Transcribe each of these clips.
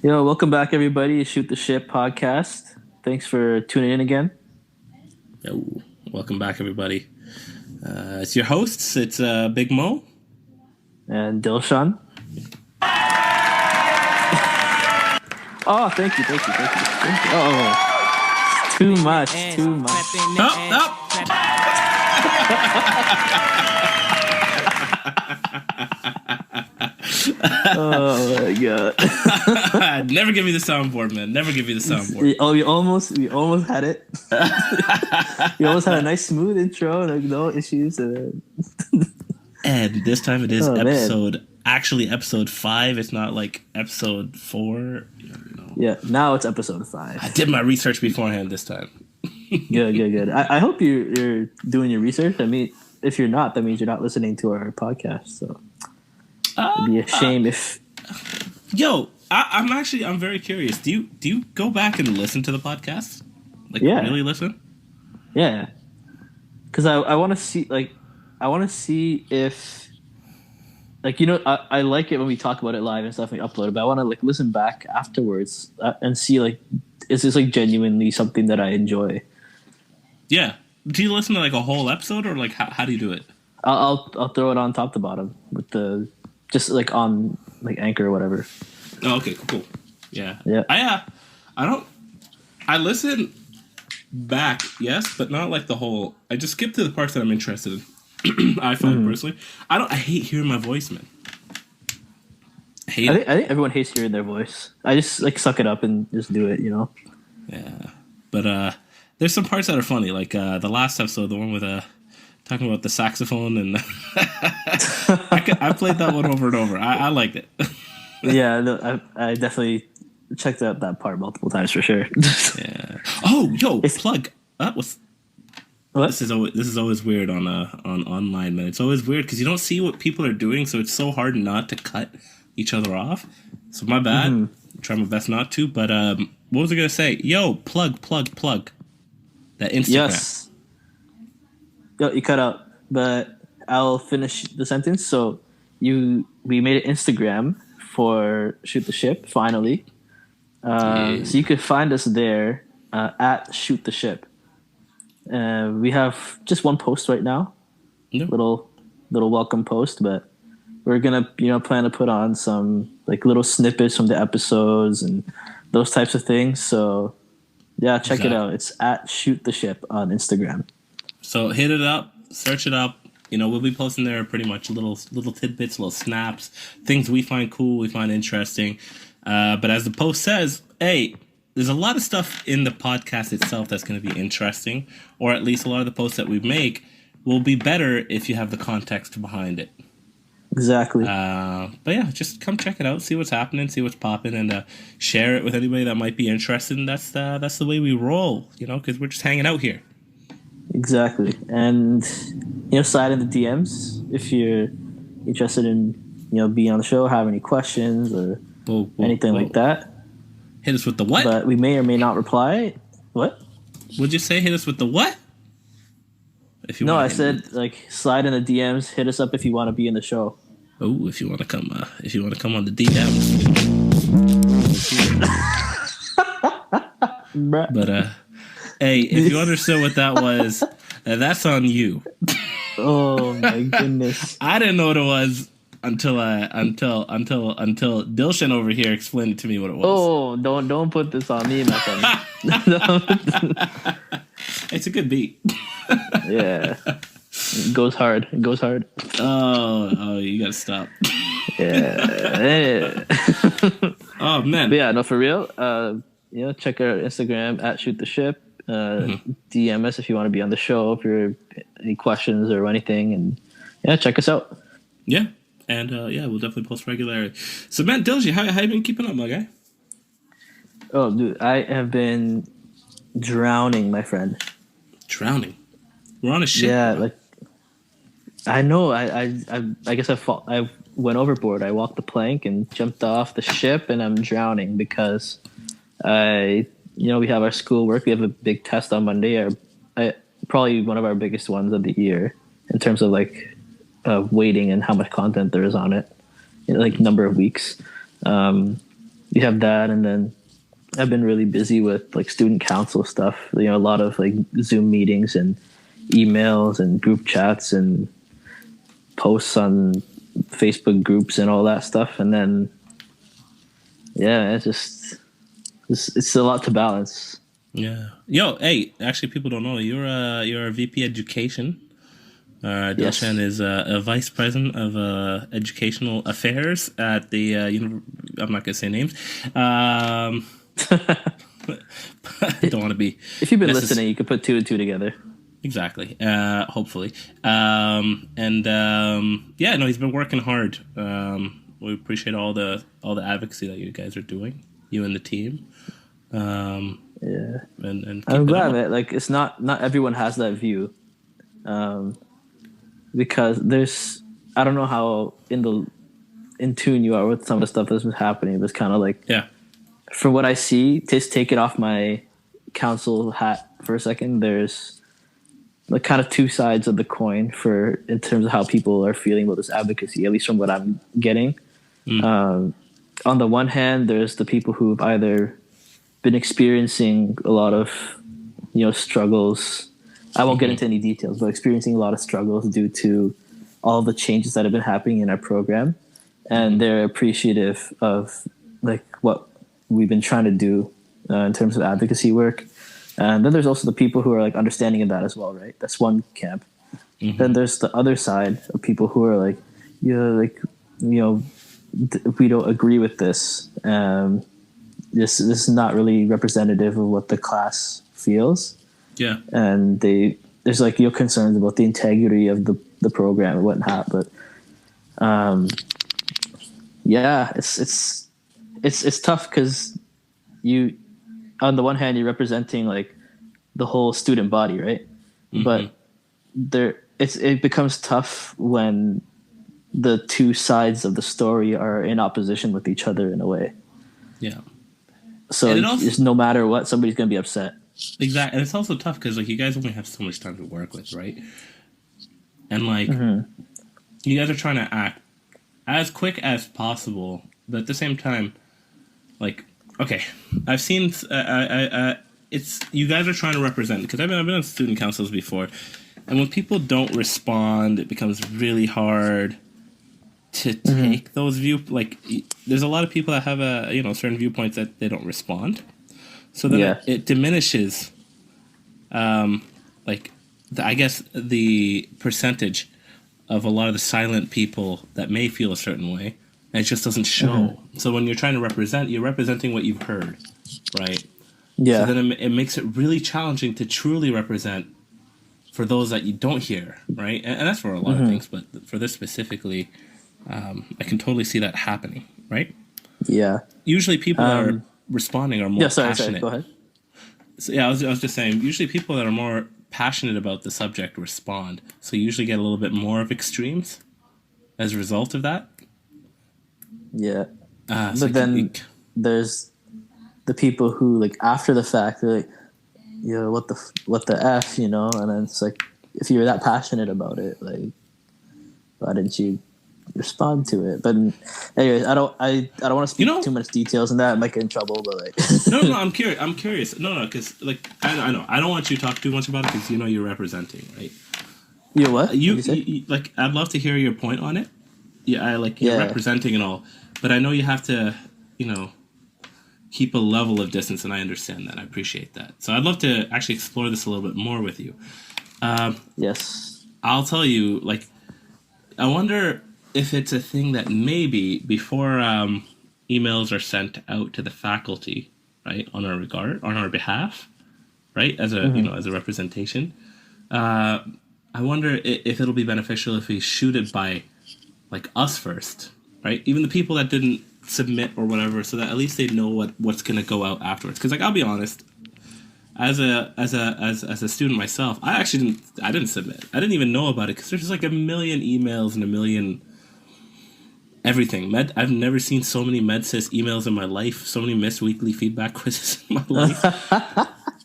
Yo, welcome back, everybody. Shoot the Ship podcast. Thanks for tuning in again. Yo, welcome back, everybody. It's your hosts. It's Big Mo and Dilshan. Oh, thank you. Oh, too much. Oh my god! Never give me the soundboard, man. Never give me the soundboard. We almost had it. We almost had a nice smooth intro, like no issues. And this time it is episode 5. It's not like episode 4. Yeah, now it's episode 5. I did my research beforehand this time. Good. I hope you're doing your research. I mean, if you're not, that means you're not listening to our podcast. So it'd be a shame if. Yo, I'm very curious. Do you go back and listen to the podcast? Like, really listen? Yeah, because I want to see if. Like, you know, I like it when we talk about it live and stuff and we upload it, but I want to like listen back afterwards and see like, is this like genuinely something that I enjoy? Yeah. Do you listen to like a whole episode or like how do you do it? I'll throw it on top to bottom with the just like on like Anchor or whatever. Oh, okay, cool. Yeah. I listen back, yes, but not like the whole. I just skip to the parts that I'm interested in. I find personally, I hate hearing my voice, man. I think everyone hates hearing their voice. I just like suck it up and just do it, you know. Yeah, but there's some parts that are funny, like the last episode, the one with talking about the saxophone, and I played that one over and over. I liked it. Yeah, no, I definitely checked out that part multiple times for sure. Yeah. Oh, yo, plug. That was. What? This is always weird on online, man. It's always weird because you don't see what people are doing, so it's so hard not to cut each other off. So my bad. Mm-hmm. Try my best not to. But what was I gonna say? Yo, plug. That Instagram. Yes. Yo, you cut out, but I'll finish the sentence. So we made an Instagram for Shoot the Ship finally. So you could find us there at Shoot the Ship. We have just one post right now, little welcome post, but we're gonna plan to put on some like little snippets from the episodes and those types of things. So yeah, check it out. It's at Shoot the Ship on Instagram. So hit it up, search it up. You know, we'll be posting there pretty much little tidbits, little snaps, things we find cool, we find interesting. But as the post says, hey. There's a lot of stuff in the podcast itself that's going to be interesting, or at least a lot of the posts that we make will be better if you have the context behind it. Exactly. But yeah, just come check it out, see what's happening, see what's popping, and share it with anybody that might be interested. And that's the way we roll, you know, because we're just hanging out here. Exactly. And, slide in the DMs if you're interested in, being on the show, have any questions or anything like that. Hit us with the what? But we may or may not reply. What? Would you say hit us with the what? I said like slide in the DMs. Hit us up if you want to be in the show. Oh, if you want to come on the DMs. But hey, if you understood what that was, that's on you. Oh my goodness! I didn't know what it was. Until Dilshan over here explained to me what it was. Oh, don't put this on me, my friend. It's a good beat. Yeah, it goes hard. Oh, you gotta stop. Yeah. Oh man. But yeah, no, for real. Check our Instagram at Shoot the Ship. DM us if you want to be on the show. If you're any questions or anything, and check us out. Yeah. And, we'll definitely post regularly. So, man, Dilshan, how you been keeping up, my guy? Oh, dude, I have been drowning, my friend. Drowning? We're on a ship. Yeah, like, I know. I guess I went overboard. I walked the plank and jumped off the ship, and I'm drowning because we have our school work. We have a big test on Monday. Probably one of our biggest ones of the year in terms of, like, weighting and how much content there is on it, like number of weeks. you have that, and then I've been really busy with like student council stuff. You know, a lot of like Zoom meetings and emails and group chats and posts on Facebook groups and all that stuff. And then, yeah, it's a lot to balance. Yeah. Yo, hey, actually, people don't know you're a VP education. Yes. Dilshan is a vice president of educational affairs at the I'm not gonna say names. I don't want to be. If you've been listening, you could put two and two together. Exactly. Hopefully. Yeah, no, he's been working hard. We appreciate all the advocacy that you guys are doing, you and the team. Yeah, and I'm glad that like it's not everyone has that view, because there's, I don't know how in tune you are with some of the stuff that's been happening, but it's kind of like, yeah, from what I see, just take it off my council hat for a second. There's like kind of two sides of the coin in terms of how people are feeling about this advocacy, at least from what I'm getting. On the one hand, there's the people who've either been experiencing a lot of, struggles. I won't get into any details, but experiencing a lot of struggles due to all the changes that have been happening in our program, and they're appreciative of like what we've been trying to do in terms of advocacy work. And then there's also the people who are like understanding of that as well, right? That's one camp. Then there's the other side of people who are like, we don't agree with this. This is not really representative of what the class feels. Yeah. And there's like your concerns about the integrity of the program and whatnot. But yeah, it's tough because you, on the one hand, you're representing like the whole student body, right? But it becomes tough when the two sides of the story are in opposition with each other in a way. Yeah. So it's no matter what, somebody's gonna be upset. Exactly, and it's also tough because like you guys only have so much time to work with, right? And like you guys are trying to act as quick as possible, but at the same time, like, okay, I've seen it's you guys are trying to represent, because I've been on student councils before, and when people don't respond, it becomes really hard to take those there's a lot of people that have certain viewpoints that they don't respond, so then it diminishes I guess the percentage of a lot of the silent people that may feel a certain way, and it just doesn't show. So when you're trying to represent, you're representing what you've heard, right? So then it makes it really challenging to truly represent for those that you don't hear, right? And that's for a lot of things, but for this specifically, I can totally see that happening, right? Yeah. Usually people that are responding are more passionate. Sorry, go ahead. So, I was just saying, usually people that are more passionate about the subject respond. So you usually get a little bit more of extremes as a result of that. Yeah. But then there's the people who, like, after the fact, they're like, what the F, and then it's like, if you were that passionate about it, like, why didn't you respond to it? But anyways, I don't want to speak too much details in that. I might get in trouble, but like no, I'm curious. No, because like I know I don't want you to talk too much about it, because you're representing, right? You what? You like, I'd love to hear your point on it. Yeah, you're representing and all, but I know you have to keep a level of distance, and I understand that. I appreciate that. So I'd love to actually explore this a little bit more with you. Yes. I'll tell you, like, I wonder if it's a thing that maybe before emails are sent out to the faculty, right, on our behalf, right, as a as a representation, I wonder if it'll be beneficial if we shoot it by like us first, right, even the people that didn't submit or whatever, so that at least they know what's going to go out afterwards. Because like, I'll be honest, as a student myself, I didn't submit. I didn't even know about it, because there's like a million emails and a million everything. I've never seen so many MedSys emails in my life, so many missed weekly feedback quizzes in my life.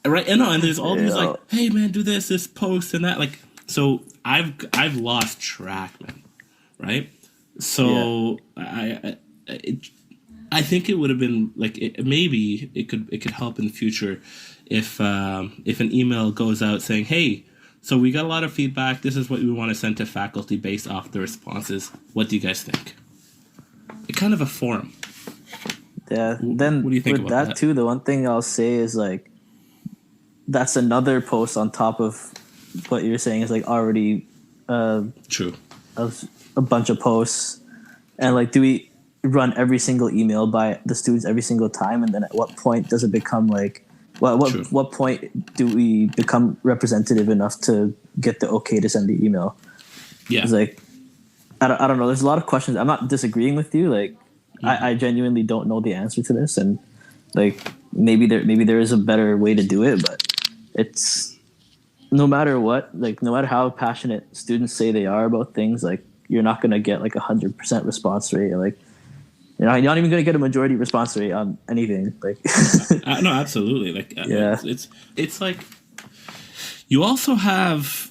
Right? And there's all these like, hey man, do this post and that. Like, so I've lost track, man. Right? So I think it would have been like maybe it could help in the future if an email goes out saying, "Hey, so we got a lot of feedback. This is what we want to send to faculty based off the responses. What do you guys think?" It's kind of a forum. Yeah. What Then do you think with about that that? too, the one thing I'll say is like that's another post on top of what you're saying is like already True. a bunch of posts. And like, do we run every single email by the students every single time? And then at what point does it become like, True. what point do we become representative enough to get the okay to send the email? Yeah. It's like, I don't know. There's a lot of questions. I'm not disagreeing with you. Like, I genuinely don't know the answer to this, and like maybe there is a better way to do it, but it's no matter what, like no matter how passionate students say they are about things, like you're not gonna get like 100% response rate. Like you're not even gonna get a majority response rate on anything. Like No, absolutely. Like yeah, it's like you also have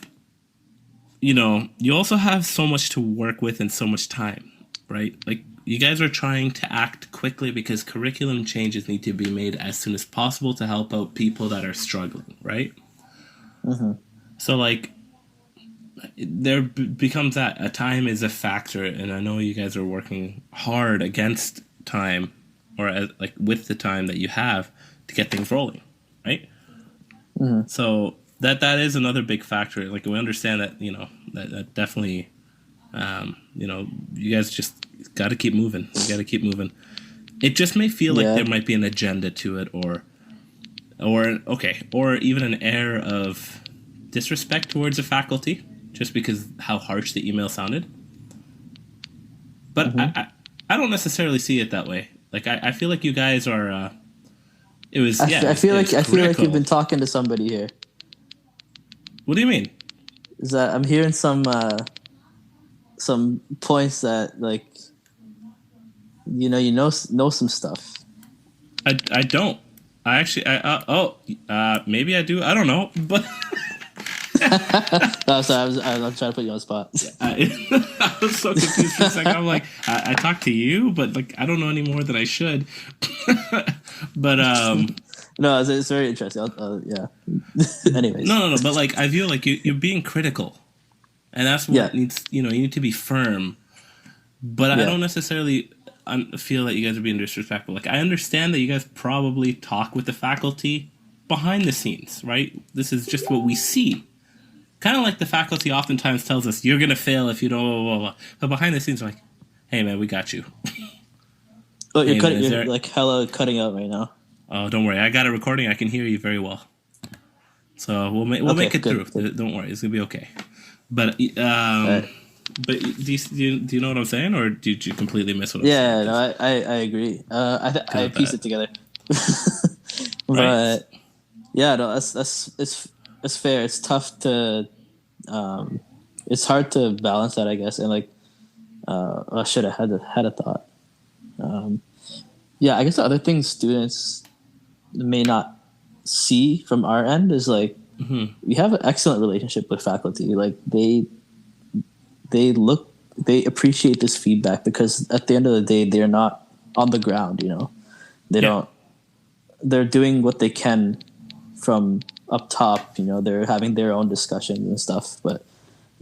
you also have so much to work with and so much time, right? Like you guys are trying to act quickly because curriculum changes need to be made as soon as possible to help out people that are struggling, right? So like there becomes that a time is a factor, and I know you guys are working hard against time or like with the time that you have to get things rolling, right? So that is another big factor. Like we understand that that definitely you guys just got to keep moving. You got to keep moving. It just may feel like yeah, there might be an agenda to it, or even an air of disrespect towards the faculty, just because how harsh the email sounded. But I don't necessarily see it that way. Like I feel like you guys are. It was I it feel was like critical. you've been talking to somebody here. What do you mean? Is that I'm hearing some points that like know some stuff. I don't. I actually maybe I do. I don't know, but Oh, sorry, I'm trying to put you on the spot. I was so confused for a second. I'm like, I talked to you, but like I don't know any more than I should. But No, it's very interesting. Yeah. Anyways, no. But like I feel like you're being critical, and that's yeah, what needs. You need to be firm. But I yeah, don't necessarily feel that you guys are being disrespectful. Like I understand that you guys probably talk with the faculty behind the scenes, right? This is just what we see. Kind of like the faculty oftentimes tells us, "You're gonna fail if you don't." Blah, blah, blah. But behind the scenes, like, "Hey man, we got you." Oh, Hey man, is you're there? like hella cutting out right now. Oh, don't worry, I got a recording. I can hear you very well. So we'll Okay, make it good. through. Don't worry, it's gonna be okay. But All right. but do you know what I'm saying, or did you completely miss what I'm saying? Yeah, no, 'Cause I agree. I of pieced that, it together. right? But yeah, no, it's fair. It's tough to it's hard to balance that, I guess. And like I should have had a thought. Yeah, I guess the other thing students may not see from our end is like we have an excellent relationship with faculty. Like they appreciate this feedback because at the end of the day they're not on the ground. They Yeah. don't. They're doing what they can from up top. They're having their own discussions and stuff, but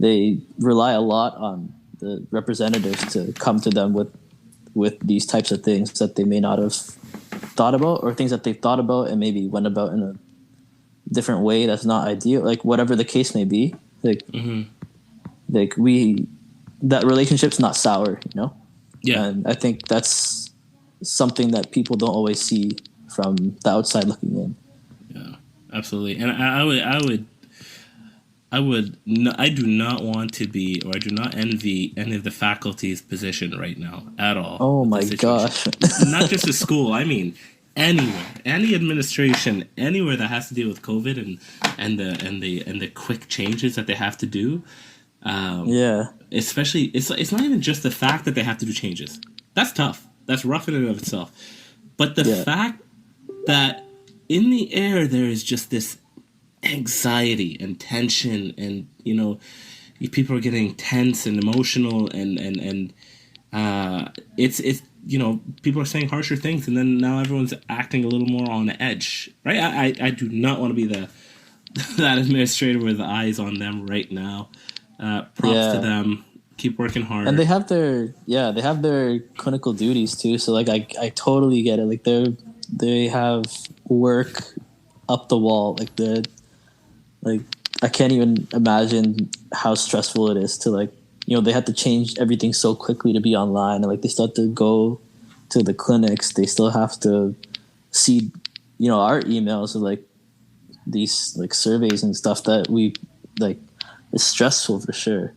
they rely a lot on the representatives to come to them with these types of things that they may not have thought about, or things that they've thought about and maybe went about in a different way that's not ideal. Like whatever the case may be, like that relationship's not sour. Yeah. And I think that's something that people don't always see from the outside looking in. Yeah, absolutely. And I do not want to be, or I do not envy any of the faculty's position right now at all. Oh with my this situation. gosh. Not just the school. I mean, anywhere, any administration, anywhere that has to deal with COVID and the quick changes that they have to do. Yeah. Especially, it's not even just the fact that they have to do changes. That's tough. That's rough in and of itself. But the Yeah. fact that in the air there is just this anxiety and tension, and people are getting tense and emotional, and it's people are saying harsher things, and then now everyone's acting a little more on edge, right? I do not want to be that administrator with eyes on them right now. Props to Yeah. them. Keep working hard. And they have their clinical duties too. So like I totally get it. Like they have work up the wall. Like I can't even imagine how stressful it is to they have to change everything so quickly to be online, and like they still have to go to the clinics. They still have to see our emails of like these like surveys and stuff that we like. It's stressful for sure.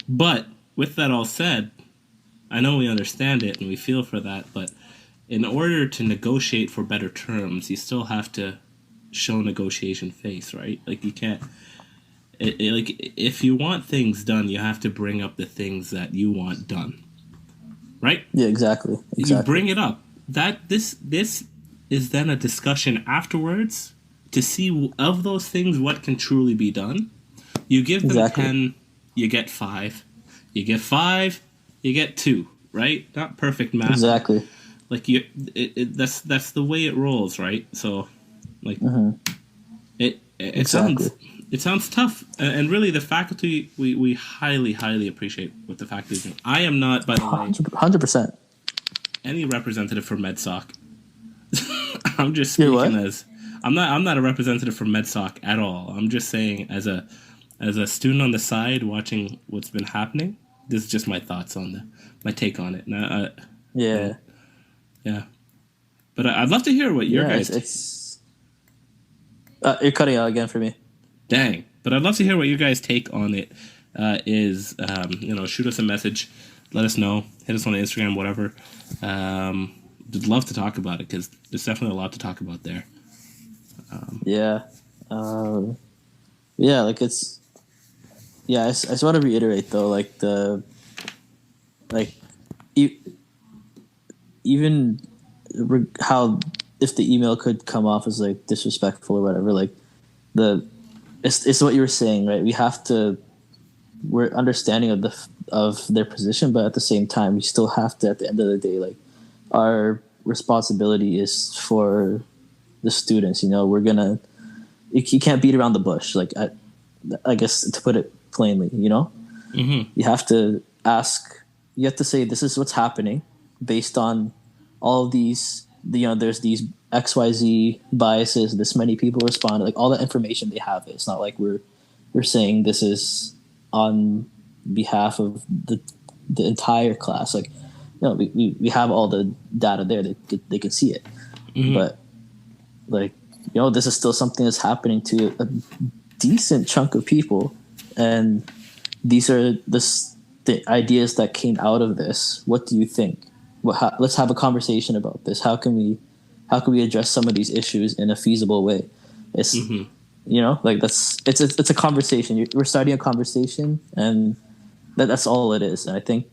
But with that all said, I know we understand it and we feel for that, but in order to negotiate for better terms, you still have to show negotiation face, right? Like you can't like if you want things done, you have to bring up the things that you want done. Right? Yeah, exactly. You bring it up. That this is then a discussion afterwards to see of those things what can truly be done. You give them 10, you get 5. You get 5, you get 2, right? Not perfect math. Exactly. Like that's the way it rolls, right? So like it sounds tough, and really the faculty we highly appreciate what the faculty do. I am not, by the way, 100%. any representative for MedSoc. I'm just speaking as I'm not a representative for MedSoc at all. I'm just saying as a student on the side watching what's been happening. This is just my thoughts on my take on it. Yeah. But I'd love to hear what your guys. You're cutting out again for me. Dang. But I'd love to hear what your guys' take on it is. Shoot us a message. Let us know. Hit us on Instagram, whatever. I'd love to talk about it because there's definitely a lot to talk about there. I just want to reiterate though, even how if the email could come off as like disrespectful or whatever, like it's what you were saying, right? We're understanding of their position, but at the same time, we still have to, at the end of the day, like our responsibility is for the students. You can't beat around the bush. Like I guess to put it plainly, Mm-hmm. You have to ask. You have to say this is what's happening based on all of these. There's these XYZ biases. This many people responded. Like all the information they have. It's not like we're saying this is on behalf of the entire class. Like we have all the data there. They can see it. Mm-hmm. But like this is still something that's happening to a decent chunk of people, and these are the ideas that came out of this. What do you think? Let's have a conversation about this. How can we address some of these issues in a feasible way? It's it's a conversation. We're starting a conversation, and that's all it is. And I think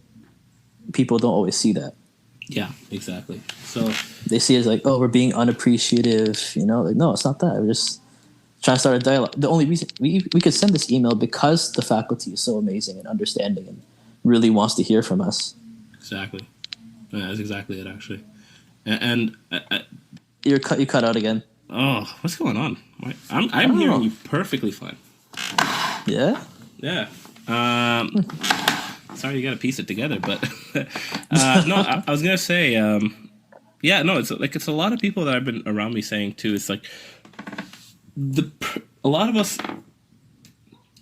people don't always see that. Yeah, exactly. So they see it as like, oh, we're being unappreciative. Like no, it's not that. We're just trying to start a dialogue. The only reason we could send this email because the faculty is so amazing and understanding and really wants to hear from us. Exactly. Yeah, that's exactly it, actually. And you cut out again. Oh, what's going on? I'm hearing you perfectly fine. Yeah. Yeah. Sorry, you got to piece it together, but no, I was gonna say, it's a lot of people that I've been around me saying too. It's like a lot of us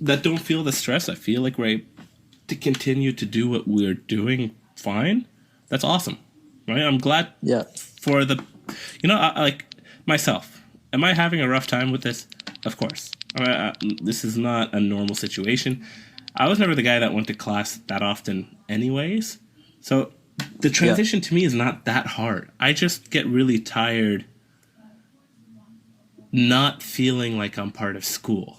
that don't feel the stress. I feel like we're able to continue to do what we're doing fine. That's awesome, right? I'm glad. Yeah. For like myself. Am I having a rough time with this? Of course. This is not a normal situation. I was never the guy that went to class that often anyways. So the transition to me is not that hard. I just get really tired not feeling like I'm part of school,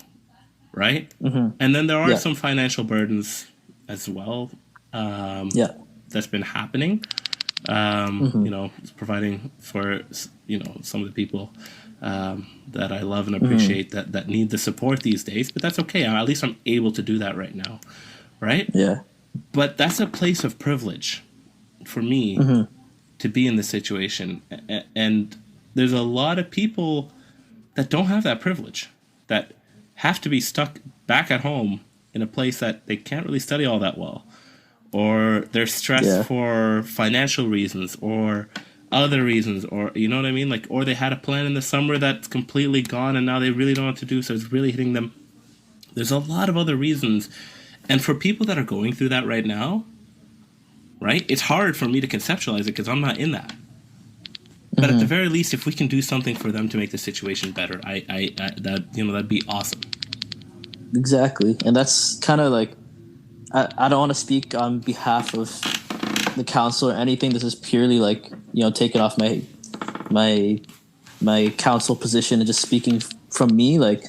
right? Mm-hmm. And then there are some financial burdens as well that's been happening. Providing for, some of the people that I love and appreciate that need the support these days. But that's okay. At least I'm able to do that right now, right? Yeah. But that's a place of privilege for me Mm-hmm. to be in this situation. And there's a lot of people that don't have that privilege, that have to be stuck back at home in a place that they can't really study all that well, or they're stressed Yeah. for financial reasons or other reasons, or you know what I mean, like, or they had a plan in the summer that's completely gone and now they really don't know what to do, so it's really hitting them. There's a lot of other reasons, and for people that are going through that right now, right, it's hard for me to conceptualize it because I'm not in that. But at the Mm-hmm. very least, if we can do something for them to make the situation better, I that, that'd be awesome. Exactly. And that's kind of like, I don't want to speak on behalf of the council or anything. This is purely like, taking off my my council position and just speaking from me. Like,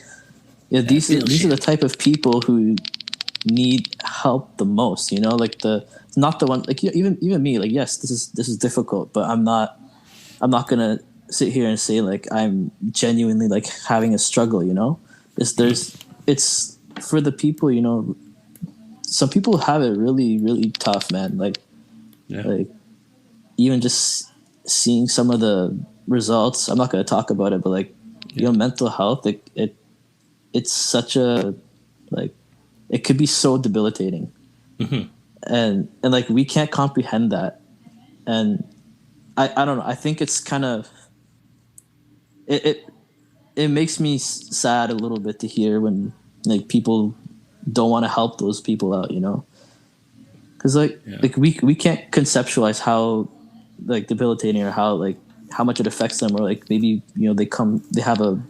yeah, That's real these are the shit. type of people who need help the most. Like the not the one like even me. Like, yes, this is difficult, but I'm not gonna sit here and say like I'm genuinely like having a struggle. It's for the people. Some people have it really really tough, man. Yeah, Like even just seeing some of the results. I'm not gonna talk about it, but like yeah. mental health. It's such a like it could be so debilitating, Hmm. and like we can't comprehend that. And I don't know. I think it's kind of it it makes me sad a little bit to hear when like people don't want to help those people out, because Yeah, we can't conceptualize how like debilitating or how much it affects them, or like maybe they have a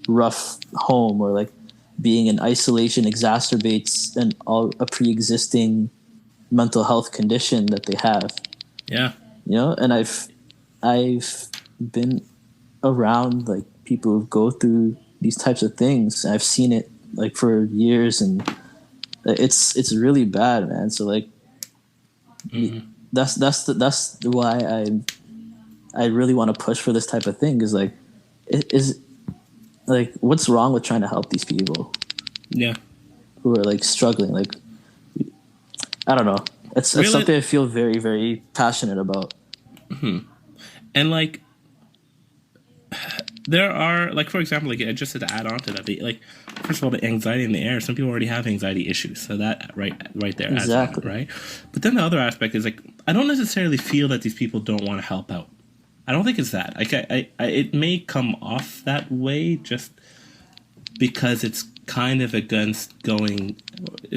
rough home, or like being in isolation exacerbates a pre-existing mental health condition that they have, yeah. and I've been around like people who go through these types of things. I've seen it like for years, and it's really bad, man. So like Hmm. that's why I really want to push for this type of thing, is like it is like what's wrong with trying to help these people Yeah. who are like struggling. Like I don't know, it's Really, something I feel very very passionate about. and like there are, like, for example, like, just to add on to that, like, first of all, the anxiety in the air, some people already have anxiety issues, so that right there adds on, Exactly. right? But then the other aspect is like, I don't necessarily feel that these people don't want to help out. I don't think it's that. Like, it may come off that way just because it's kind of against going,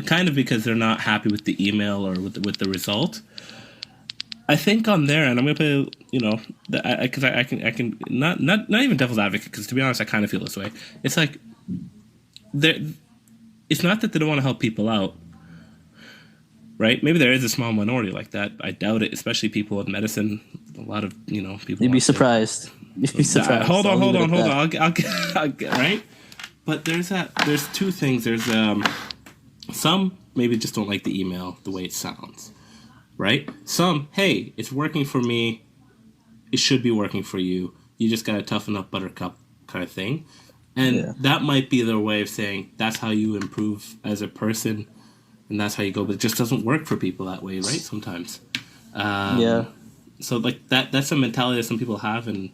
kind of because they're not happy with the email or with the result. I think on there, and I'm gonna put, because I can not even devil's advocate, because to be honest, I kind of feel this way. It's like there, it's not that they don't want to help people out, right? Maybe there is a small minority like that. I doubt it, especially people in medicine. A lot of people You'd be want to. surprised. You'd be surprised. Hold on, I'll leave hold it on, at hold on. that. I'll get right. But there's that. There's two things. There's some maybe just don't like the email the way it sounds, right? Some, hey, it's working for me. It should be working for you. You just gotta toughen up, buttercup, kind of thing. And Yeah. that might be their way of saying that's how you improve as a person, and that's how you go. But it just doesn't work for people that way, right? Sometimes. Yeah. So like that's a mentality that some people have, and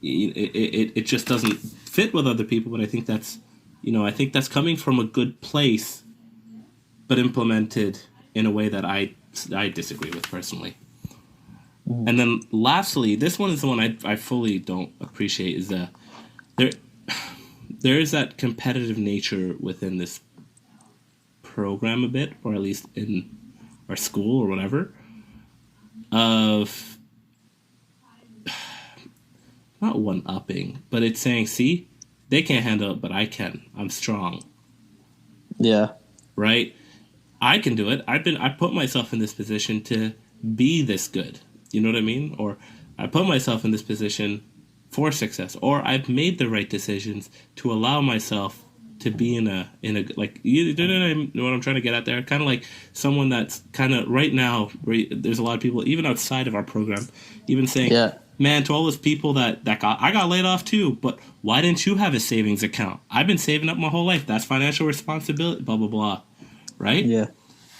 it just doesn't fit with other people. But I think that's coming from a good place, but implemented in a way that I disagree with personally. And then lastly, this one is the one I fully don't appreciate, is that there there is that competitive nature within this program a bit, or at least in our school or whatever, of not one upping, but it's saying, see, they can't handle it, but I can. I'm strong, Yeah. right? I can do it. I put myself in this position to be this good. You know what I mean? Or I put myself in this position for success, or I've made the right decisions to allow myself to be in a like, you know what I'm trying to get at there? Kind of like someone that's kind of right now where there's a lot of people even outside of our program even saying, Yeah. man, to all those people that I got laid off too, but why didn't you have a savings account? I've been saving up my whole life. That's financial responsibility, blah blah blah, right? Yeah.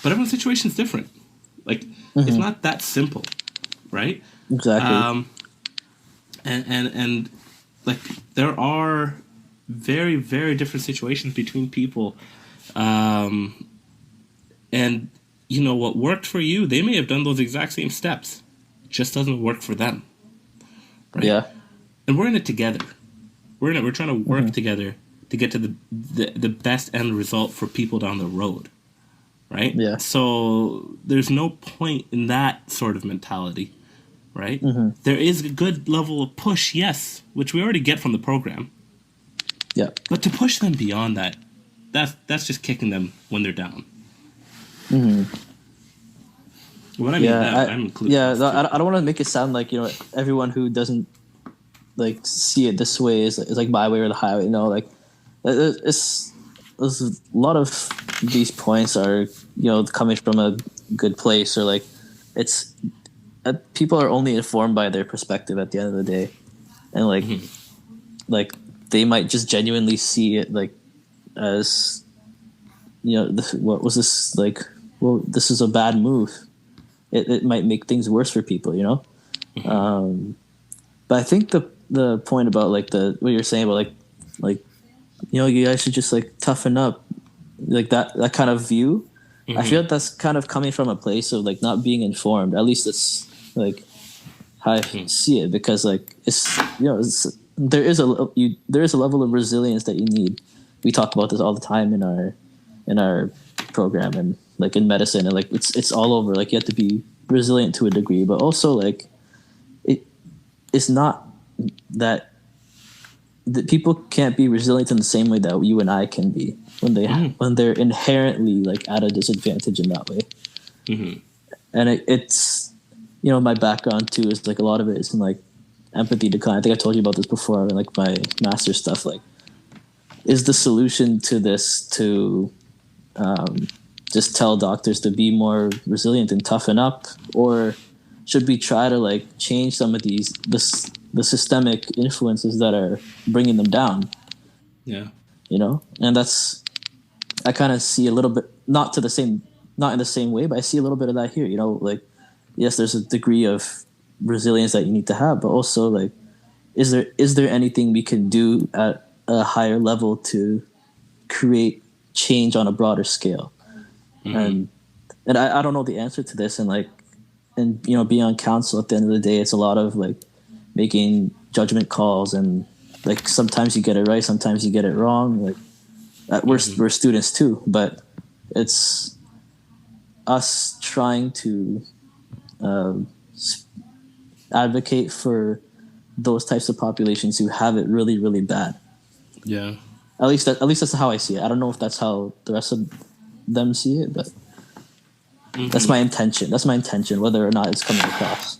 but everyone's situation is different. Like, it's not that simple, right? Exactly. And like, there are very, very different situations between people. And, you know, what worked for you, they may have done those exact same steps. It just doesn't work for them. Right? Yeah. And we're in it together. We're trying to work together to get to the best end result for people down the road. Right? Yeah. So there's no point in that sort of mentality. Right? There is a good level of push, yes, which we already get from the program. Yeah. But to push them beyond that, that's just kicking them when they're down. What I mean, I'm including. Yeah, I don't want to make it sound like, you know, everyone who doesn't like see it this way is like my way or the highway. You know, like there's a lot of these points are, you know, coming from a good place, or like it's people are only informed by their perspective at the end of the day, and like they might just genuinely see it like as, you know, what was this like? Well, this is a bad move. It might make things worse for people, you know. But I think the point about like what you're saying about like you know, you guys should just like toughen up, like that kind of view. I feel like that's kind of coming from a place of like not being informed. At least it's like how I see it, because like it's, you know, there is a level of resilience that you need. We talk about this all the time in our program, and like in medicine, and like it's all over. Like you have to be resilient to a degree, but also like it's not that people can't be resilient in the same way that you and I can be when they're inherently like at a disadvantage in that way. And it's, you know, my background too is like a lot of it is in like empathy decline. I think I told you about this before in like my master's stuff. Like, is the solution to this to just tell doctors to be more resilient and toughen up, or should we try to like change some of the systemic influences that are bringing them down? Yeah, you know, and that's, I kind of see a little bit, not in the same way, but I see a little bit of that here. You know, like, yes, there's a degree of resilience that you need to have, but also like, is there anything we can do at a higher level to create change on a broader scale? And I don't know the answer to this, and like, and you know, being on council at the end of the day, it's a lot of like making judgment calls, and like sometimes you get it right, sometimes you get it wrong. Like we're students too, but it's us trying to advocate for those types of populations who have it really, really bad. Yeah. At least that's how I see it. I don't know if that's how the rest of them see it, but that's my intention. That's my intention, whether or not it's coming across.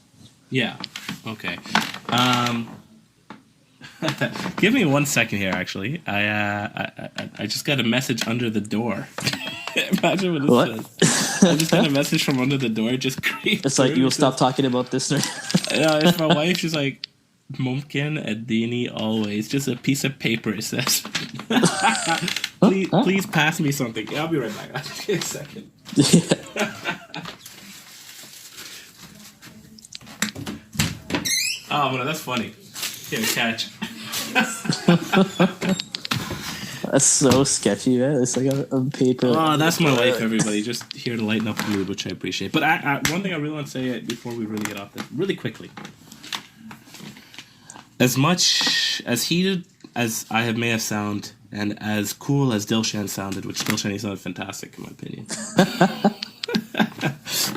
Yeah. Okay. Give me 1 second here. Actually, I just got a message under the door. Imagine what this says. I just got a message from under the door. Just creeped. It's like, you'll stop talking about this. Yeah, it's my wife. She's like, Mumkin Adini always. Just a piece of paper, it says. Please pass me something. Yeah, I'll be right back. I'll just give a second. Oh, no, that's funny. Can't catch. That's so sketchy, man. It's like a paper. Oh, that's my wife, everybody. Just here to lighten up the mood, which I appreciate. But one thing I really want to say before we really get off this, really quickly. As much as heated as I may have sounded, and as cool as Dilshan sounded, which Dilshan sounded fantastic in my opinion.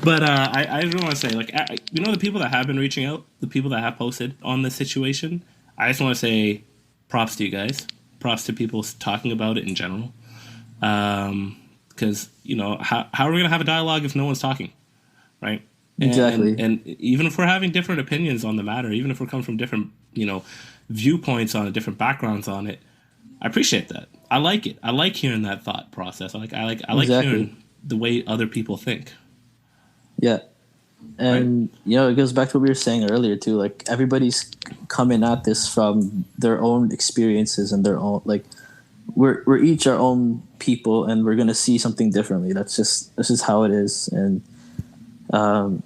But I really want to say, like, you know, the people that have been reaching out, the people that have posted on this situation, I just want to say props to you guys. Props to people talking about it in general. Because, you know, how are we going to have a dialogue if no one's talking, right? Exactly. And even if we're having different opinions on the matter, even if we're coming from different, you know, viewpoints on it, different backgrounds on it, I appreciate that. I like it. I like hearing that thought process. I like hearing the way other people think. Yeah. And, you know, it goes back to what we were saying earlier, too. Like, everybody's coming at this from their own experiences and their own, like, we're each our own people, and we're gonna see something differently. That's just how it is. And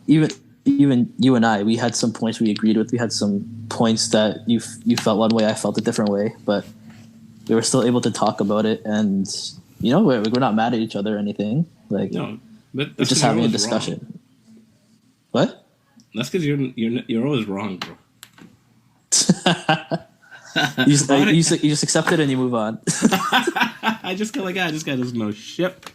even you and I, we had some points we agreed with. We had some points that you felt one way, I felt a different way, but we were still able to talk about it. And we're not mad at each other or anything. Like, No, but we're that's just 'cause you're having a always discussion. wrong. What? That's because you're always wrong, bro. You just accept it and you move on. I just got this no ship.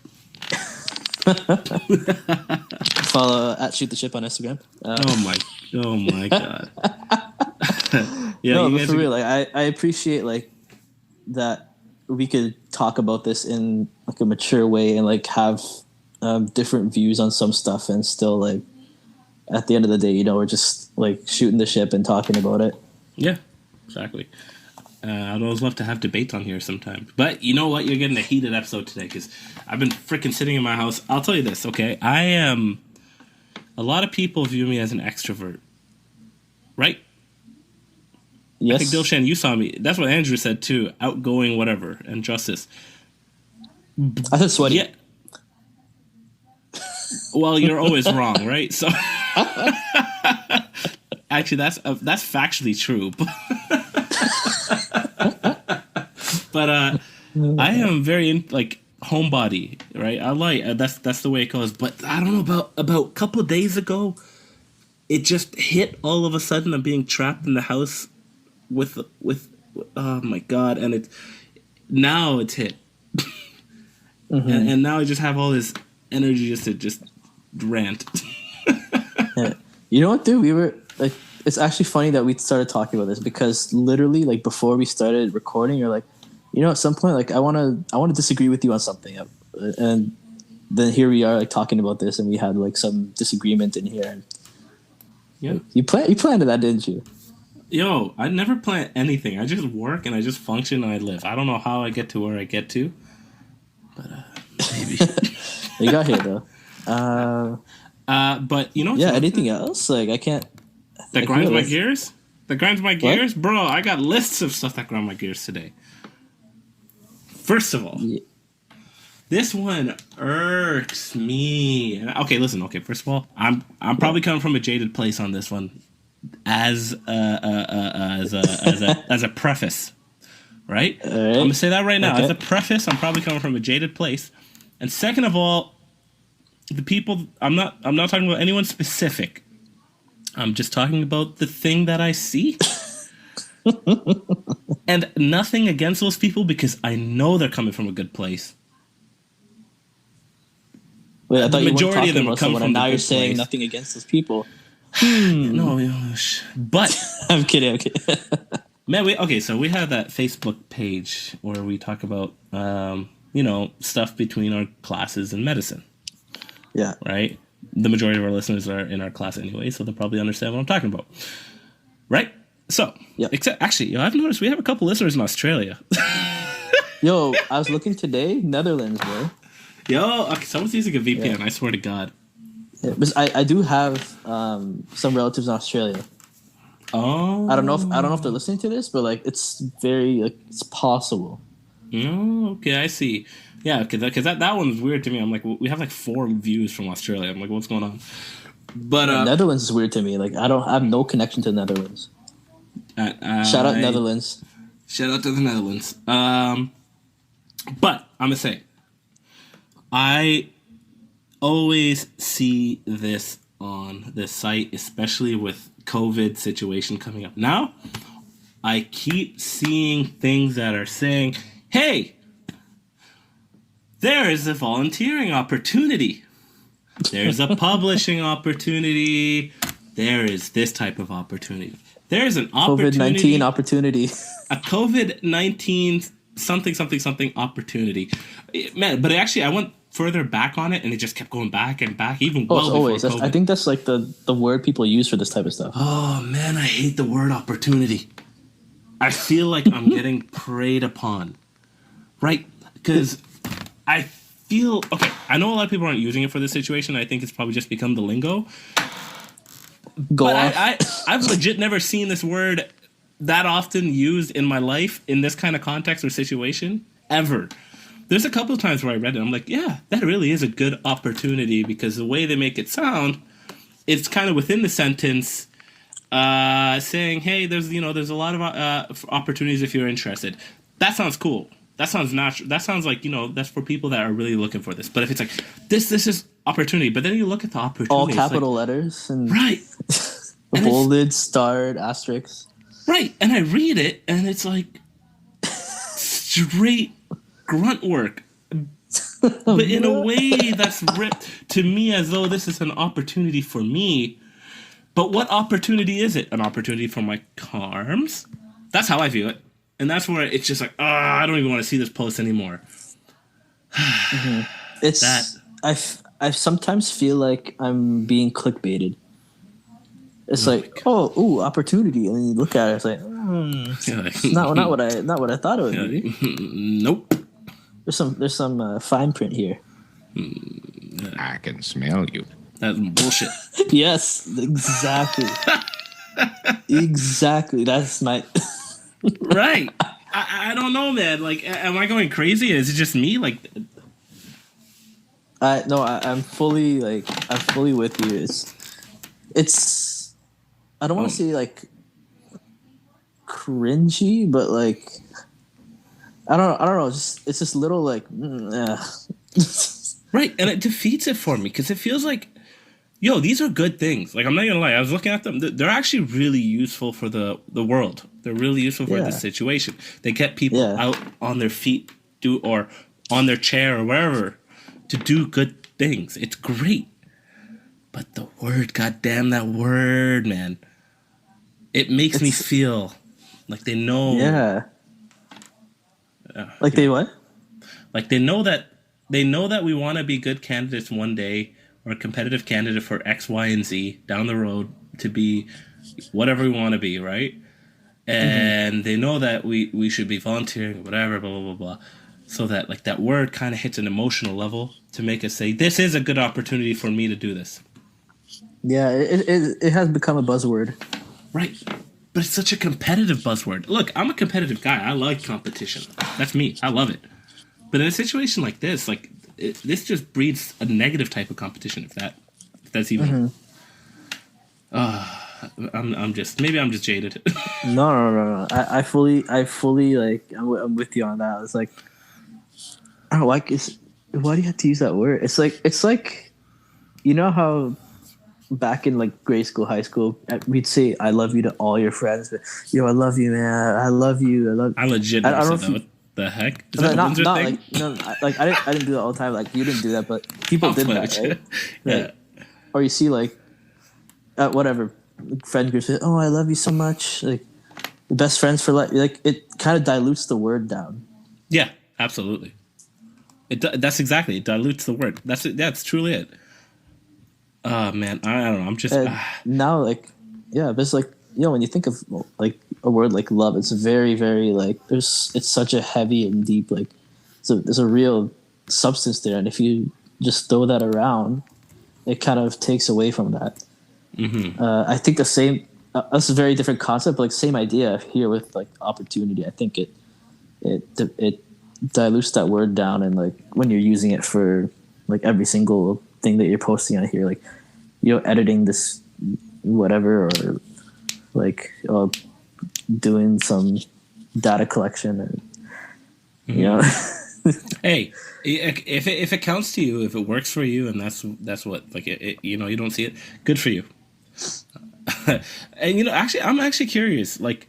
Follow at Shoot the Ship on Instagram. Oh my god. Yeah, no, you but guys for are, real, like I appreciate like that we could talk about this in like a mature way and like have different views on some stuff, and still like at the end of the day, we're just like shooting the ship and talking about it. yeah, exactly. I'd always love to have debates on here sometimes. But you know what? You're getting a heated episode today because I've been freaking sitting in my house. I'll tell you this, okay? I am... A lot of people view me as an extrovert. Right? Yes. I think Dilshan, you saw me. That's what Andrew said too. Outgoing, whatever. And Justice. I said sweaty. Yeah. Well, you're always wrong, right? So... Actually, that's factually true. But I am very homebody, right? I like that's the way it goes. But I don't know about a couple of days ago, it just hit all of a sudden. I'm being trapped in the house with oh my god, and it's hit, and now I just have all this energy just to rant. Yeah. You know what, dude? We were like, it's actually funny that we started talking about this because literally, like before we started recording, you're like, at some point, like I want to disagree with you on something, and then here we are, like talking about this, and we had like some disagreement in here. And, yeah, you planned that, didn't you? Yo, I never plan anything. I just work and I just function and I live. I don't know how I get to where I get to, but maybe you got here though. But yeah. Anything else? Like I can't. That grinds my gears. That grinds my gears, bro. I got lists of stuff that grind my gears today. First of all, this one irks me. Okay, listen. Okay, first of all, I'm probably coming from a jaded place on this one, as a preface, right? Right. I'm gonna say that right now. Okay. As a preface, I'm probably coming from a jaded place, and second of all, the people. I'm not talking about anyone specific. I'm just talking about the thing that I see. And nothing against those people because I know they're coming from a good place. Wait, I thought The you were majority talking of them about come someone, from and the now you're good saying place. nothing against those people. No, but I'm kidding. man, so we have that Facebook page where we talk about stuff between our classes in medicine. Yeah. Right? The majority of our listeners are in our class anyway, so they'll probably understand what I'm talking about. Right? So, Yep. Except, actually, I've noticed we have a couple listeners in Australia. Yo, I was looking today, Netherlands, bro. Yo, okay, someone's using a VPN, I swear to God. Yeah, but I do have some relatives in Australia. Oh. I don't know if they're listening to this, but like it's very it's possible. Oh, okay, I see. Yeah, because that one's weird to me. I'm like, we have like 4 views from Australia. I'm like, what's going on? But Netherlands is weird to me. Like I have no connection to the Netherlands. Shout out Netherlands. Shout out to the Netherlands. But I'm gonna say, I always see this on this site, especially with COVID situation coming up. Now, I keep seeing things that are saying, hey, there is a volunteering opportunity. There's a publishing opportunity. There is this type of opportunity. There is an opportunity. COVID-19 opportunity. A COVID-19 something opportunity. Man, but actually, I went further back on it, and it just kept going back and back, even well before always. COVID. I think that's like the word people use for this type of stuff. Oh, man, I hate the word opportunity. I feel like I'm getting preyed upon. Right? Because I feel... Okay, I know a lot of people aren't using it for this situation. I think it's probably just become the lingo. But I've legit never seen this word that often used in my life in this kind of context or situation. ever. There's a couple of times where I read it, I'm like, yeah, that really is a good opportunity, because the way they make it sound, it's kind of within the sentence, saying, hey, there's a lot of opportunities if you're interested. That sounds cool. That sounds natural. That sounds like, that's for people that are really looking for this. But if it's like, this is opportunity, but then you look at the opportunity. All capital letters. And right. bolded, starred, asterisks. Right. And I read it, and it's like straight grunt work. But in a way that's ripped to me as though this is an opportunity for me. But what opportunity is it? An opportunity for my arms? That's how I view it. And that's where it's just like, I don't even want to see this post anymore. Mm-hmm. It's that. I sometimes feel like I'm being clickbaited. It's like, opportunity, and then you look at it, it's like, it's not what I thought it would be. Nope. There's some fine print here. I can smell you. That's bullshit. Yes, exactly. Exactly. That's my. Right. I don't know, man. Like, am I going crazy? Is it just me? Like, I'm fully with you. It's I don't want to say like cringy, but like I don't know. It's just little like right, and it defeats it for me because it feels like, yo, these are good things. Like, I'm not gonna lie, I was looking at them. They're actually really useful for the world. They're really useful for this situation. They get people out on their feet, or on their chair or wherever, to do good things. It's great. But the word, goddamn that word, man. It makes me feel like they know. Yeah. Like they what? Like they know that we want to be good candidates one day, or a competitive candidate for X, Y, and Z down the road to be whatever we want to be, right? And they know that we should be volunteering, whatever, blah, blah, blah, blah. So that, like, that word kind of hits an emotional level to make us say, this is a good opportunity for me to do this. Yeah, it has become a buzzword. Right. But it's such a competitive buzzword. Look, I'm a competitive guy. I like competition. That's me. I love it. But in a situation like this, like, this just breeds a negative type of competition, if that's even... I'm just jaded. No. I fully like I'm with you on that. It's like I don't like it's why do you have to use that word? It's like you know how back in like grade school, high school, we'd say I love you to all your friends, but I love you, man. I love you. I legit never said that. What the heck? Is that a Windsor thing? Like I didn't do that all the time. Like you didn't do that, but people did that, right? Like, or you see like whatever. Friend groups say, I love you so much, like best friends for life. Like it kind of dilutes the word down. Yeah, absolutely. That's exactly, it dilutes the word. That's truly it. Man, I don't know. I'm just now like but it's like when you think of like a word like love, it's very very like it's such a heavy and deep like there's a real substance there, and if you just throw that around, it kind of takes away from that. I think the same. That's a very different concept, but like same idea here with like opportunity. I think it dilutes that word down, and like when you're using it for like every single thing that you're posting on here, like editing this whatever, or like doing some data collection, or Hey, if it counts to you, if it works for you, and that's what like you don't see it, good for you. And actually, I'm actually curious. Like,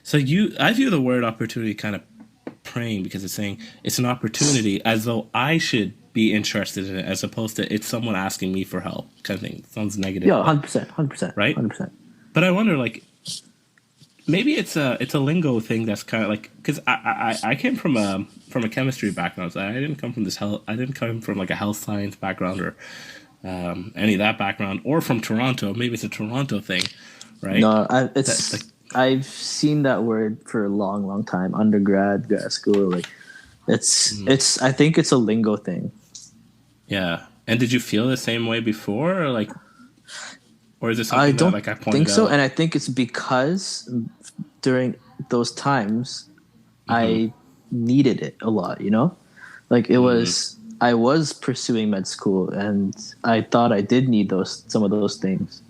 so I view the word opportunity kind of praying, because it's saying it's an opportunity as though I should be interested in it, as opposed to it's someone asking me for help kind of thing. It sounds negative. Yeah, 100%, right? 100%. But I wonder, like, maybe it's a lingo thing that's kind of like, because I came from a chemistry background. So I didn't come from I didn't come from like a health science background or any of that background, or from Toronto. Maybe it's a Toronto thing, right? No, I've seen that word for a long time. Undergrad, grad school, like it's. I think it's a lingo thing. Yeah. And did you feel the same way before, or like, or is it something I don't that, like, I pointed think so, out? and I think it's because during those times, I needed it a lot, you know? Like it was, I was pursuing med school and I thought I did need some of those things.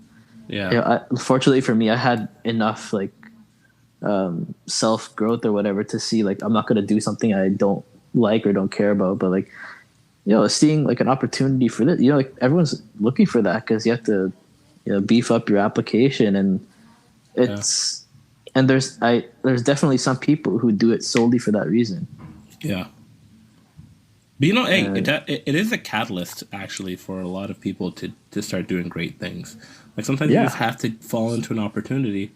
Yeah. You know, fortunately for me, I had enough like self growth or whatever to see like I'm not going to do something I don't like or don't care about, but like, you know, seeing like an opportunity for this, you know, like everyone's looking for that because you have to, you know, beef up your application, and it's and there's definitely some people who do it solely for that reason. Yeah. But you know, hey, it is a catalyst actually for a lot of people to start doing great things. Like sometimes you just have to fall into an opportunity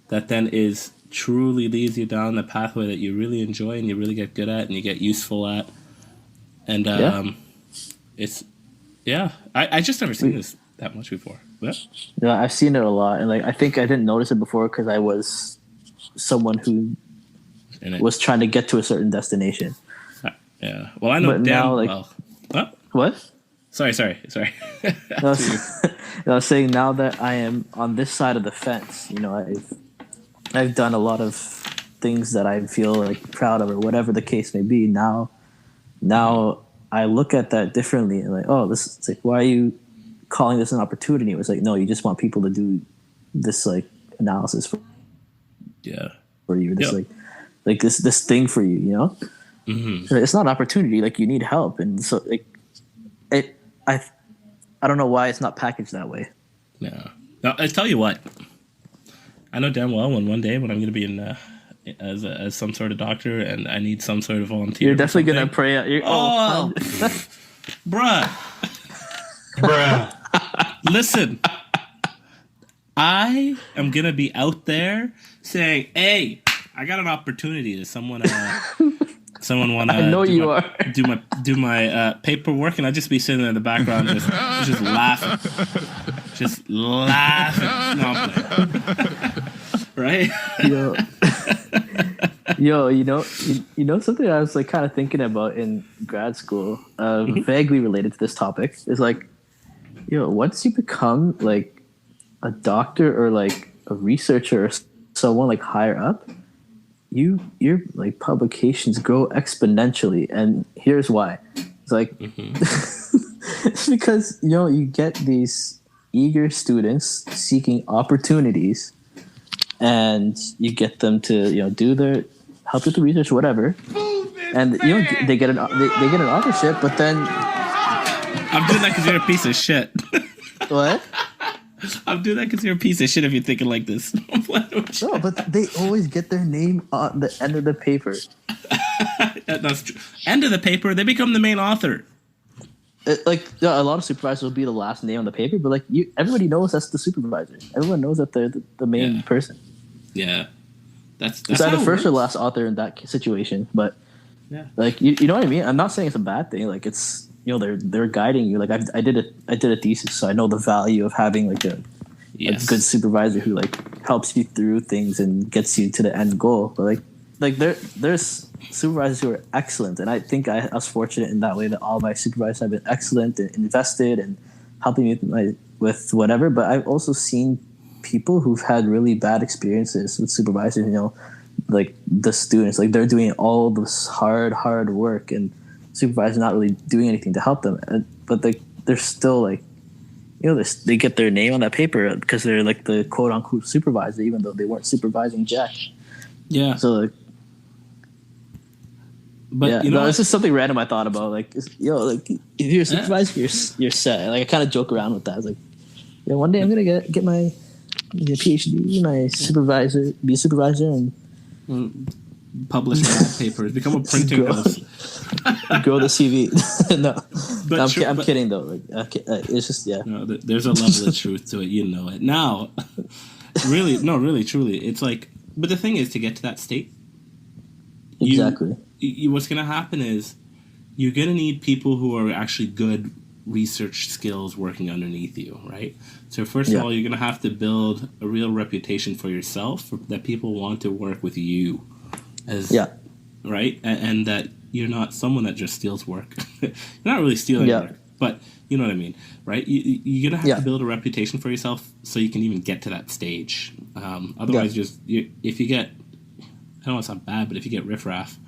that then is truly leads you down the pathway that you really enjoy and you really get good at and you get useful at. And it's I just never seen this that much before. But yeah, I've seen it a lot, and like I think I didn't notice it before because I was someone who was trying to get to a certain destination. Yeah. Well, I know but damn now, like, well. Huh? What? Sorry. I was saying now that I am on this side of the fence, you know, I've done a lot of things that I feel like proud of or whatever the case may be. Now I look at that differently and like, oh, this is like, why are you calling this an opportunity? It was like, no, you just want people to do this like analysis for you. This like this thing for you, you know? Mm-hmm. So it's not an opportunity. Like you need help, and so like I don't know why it's not packaged that way. Yeah. Now I tell you what, I know damn well one day when I'm going to be in as some sort of doctor and I need some sort of volunteer. You're definitely going to pray out. Bruh. Listen, I am going to be out there saying, hey, I got an opportunity. Does someone want to? I know you are. Do my paperwork, and I just be sitting there in the background, just laughing. No, I'm playing. Right? Yo, you know something I was like kind of thinking about in grad school, vaguely related to this topic, is like, once you become like a doctor or like a researcher or someone like higher up, your like publications grow exponentially, and here's why. It's like it's because you get these eager students seeking opportunities, and you get them to do their help with the research or whatever, and they get an authorship, but then I'm doing that because you're a piece of shit. What? I'm doing that because you're a piece of shit if you're thinking like this. No, but they always get their name on the end of the paper. That's true. End of the paper, they become the main author. A lot of supervisors will be the last name on the paper, but everybody knows that's the supervisor. Everyone knows that they're the main person. Yeah, that's it's either first or last author in that situation. But you know what I mean. I'm not saying it's a bad thing. Like it's they're guiding you. Like I did a thesis, so I know the value of having like a good supervisor who like helps you through things and gets you to the end goal. But there's supervisors who are excellent, and I think I was fortunate in that way that all my supervisors have been excellent and invested and helping me with whatever. But I've also seen people who've had really bad experiences with supervisors. Like the students, like they're doing all this hard work, and supervisors not really doing anything to help them. But they're still like, they get their name on that paper because they're like the quote unquote supervisor, even though they weren't supervising jack. Yeah. So like. But it's just something random I thought about. Like, if you're a supervisor, you're set. Like, I kind of joke around with that. It's like, one day I'm gonna get my PhD, my supervisor, be a supervisor, and publish lab papers, become a printing house, grow the CV. No, I'm kidding though. Like, it's just No, there's a level of truth to it. You know it now. Really, truly, it's like. But the thing is, to get to that state, exactly. What's going to happen is you're going to need people who are actually good research skills working underneath you, right? So first of all, you're going to have to build a real reputation for yourself that people want to work with you, right? And that you're not someone that just steals work. You're not really stealing work, but you know what I mean, right? You're going to have to build a reputation for yourself so you can even get to that stage. Otherwise, if you get, I don't want to sound bad, but if you get riffraff,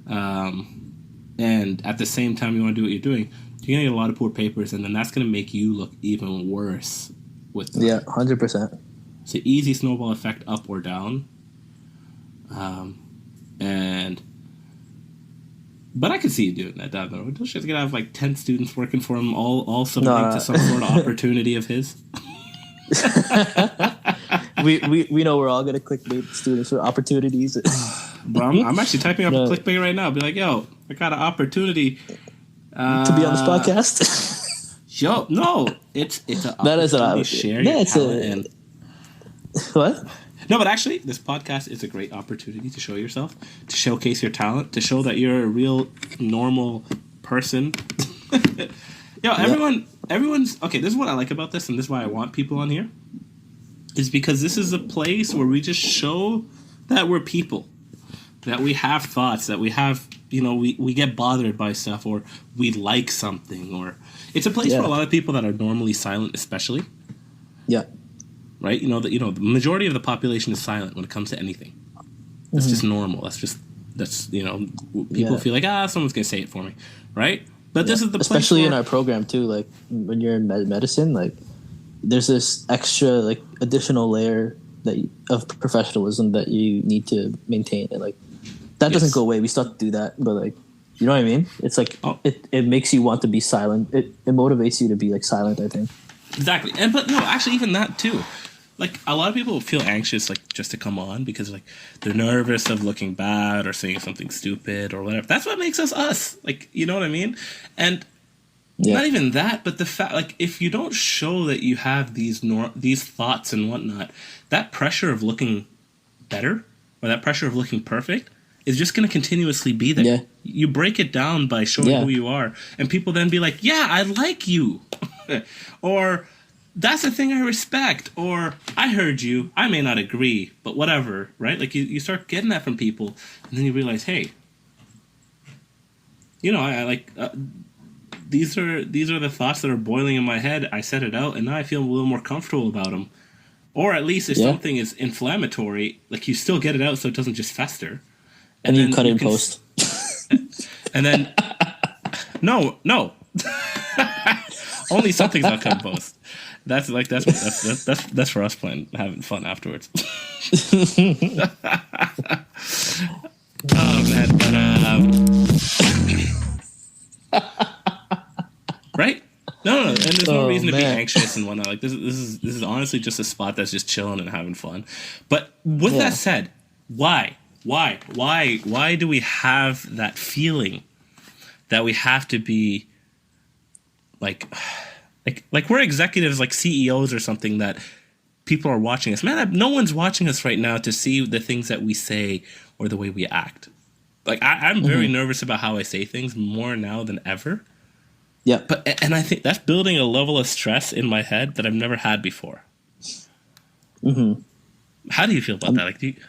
and at the same time you want to do what you're doing, you're gonna get a lot of poor papers, and then that's gonna make you look even worse with them. Yeah, 100%. It's an easy snowball effect, up or down. But I could see you doing that down the road. Don't you gonna have like 10 students working for him, all submitting to some sort of opportunity of his? we know we're all gonna clickbait students for opportunities. Bro, I'm actually typing up a clickbait right now. Be like, yo, I got an opportunity to be on this podcast. Yo, no, it's a that is an opportunity opportunity. to share your talent. What? No, but actually, this podcast is a great opportunity to show yourself, to showcase your talent, to show that you're a real normal person. Yo, everyone's okay. This is what I like about this, and this is why I want people on here. Is because this is a place where we just show that we're people, that we have thoughts, that we have, we get bothered by stuff, or we like something, or it's a place for a lot of people that are normally silent, especially. Yeah. Right? The majority of the population is silent when it comes to anything. That's just normal. That's people feel like, someone's going to say it for me. Right? But this is the place especially in our program too, like when you're in medicine, like there's this extra like additional layer of professionalism that you need to maintain, and like that doesn't go away. We still have to do that, but like, you know what I mean? It's like it makes you want to be silent. It motivates you to be like silent, I think. Exactly. But no, actually even that too. Like, a lot of people feel anxious, like, just to come on because, like, they're nervous of looking bad or saying something stupid or whatever. That's what makes us us. Like, you know what I mean? And not even that, but the fact, like, if you don't show that you have these thoughts and whatnot, that pressure of looking better or that pressure of looking perfect is just going to continuously be there. Yeah. You break it down by showing who you are, and people then be like, yeah, I like you. Or... that's the thing I respect, or I heard you, I may not agree, but whatever, right? Like, you start getting that from people, and then you realize, hey, I like, these are the thoughts that are boiling in my head, I said it out, and now I feel a little more comfortable about them. Or at least if something is inflammatory, like, you still get it out so it doesn't just fester. And you cut it in post. And then, no. Only some things I'll cut in post. That's for us having fun afterwards. Oh man, right? No, and there's no reason to be anxious and whatnot. Like this is honestly just a spot that's just chilling and having fun. But with that said, why do we have that feeling that we have to be like we're executives, like CEOs or something, that people are watching us. Man, no one's watching us right now to see the things that we say or the way we act. Like, I'm very nervous about how I say things more now than ever. Yeah. And I think that's building a level of stress in my head that I've never had before. Mm-hmm. How do you feel about that? Like,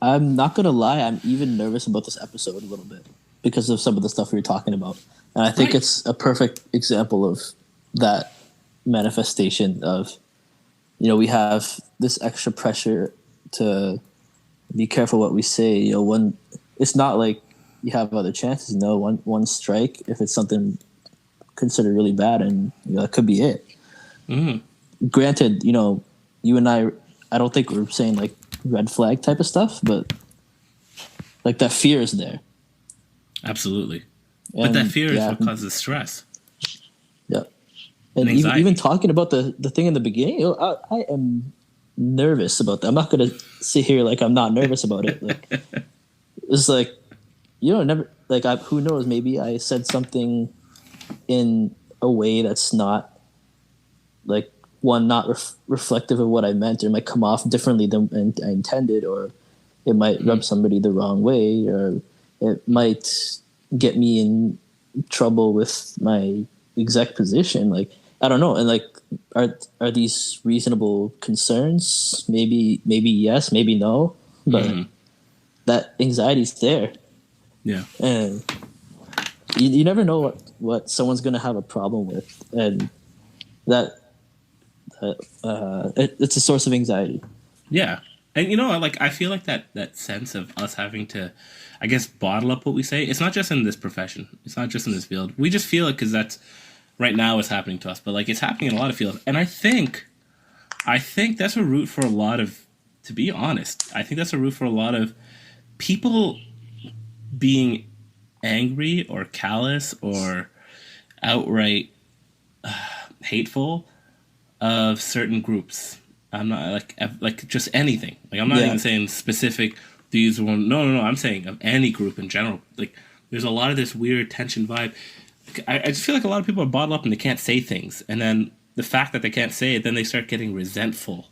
I'm not going to lie, I'm even nervous about this episode a little bit because of some of the stuff we were talking about. And I think it's a perfect example of that manifestation of, we have this extra pressure to be careful what we say. When it's not like you have other chances. One strike, if it's something considered really bad, and that could be it. Mm-hmm. Granted, you and I don't think we're saying like red flag type of stuff, but like that fear is there. Absolutely. But that fear is what causes stress. Yeah. And even talking about the thing in the beginning, I am nervous about that. I'm not going to sit here like I'm not nervous about it. Like, it's like, never, like, who knows, maybe I said something in a way that's not, like, not reflective of what I meant, or it might come off differently than I intended, or it might rub somebody the wrong way, or it might get me in trouble with my exec position. Like, I don't know. And like, are these reasonable concerns? Maybe yes, maybe no, but that anxiety's there. Yeah. And you never know what someone's going to have a problem with. And it's a source of anxiety. Yeah. And you know, like I feel like that sense of us having to, I guess, bottle up what we say. It's not just in this profession. It's not just in this field. We just feel it because that's right now what's happening to us. But like it's happening in a lot of fields. And I think that's a route for a lot of. To be honest, I think that's a route for a lot of people being angry or callous or outright hateful of certain groups. I'm not like just anything. Like I'm not even saying specific these one. No. I'm saying of any group in general. Like there's a lot of this weird tension vibe. I just feel like a lot of people are bottled up and they can't say things, and then the fact that they can't say it, then they start getting resentful.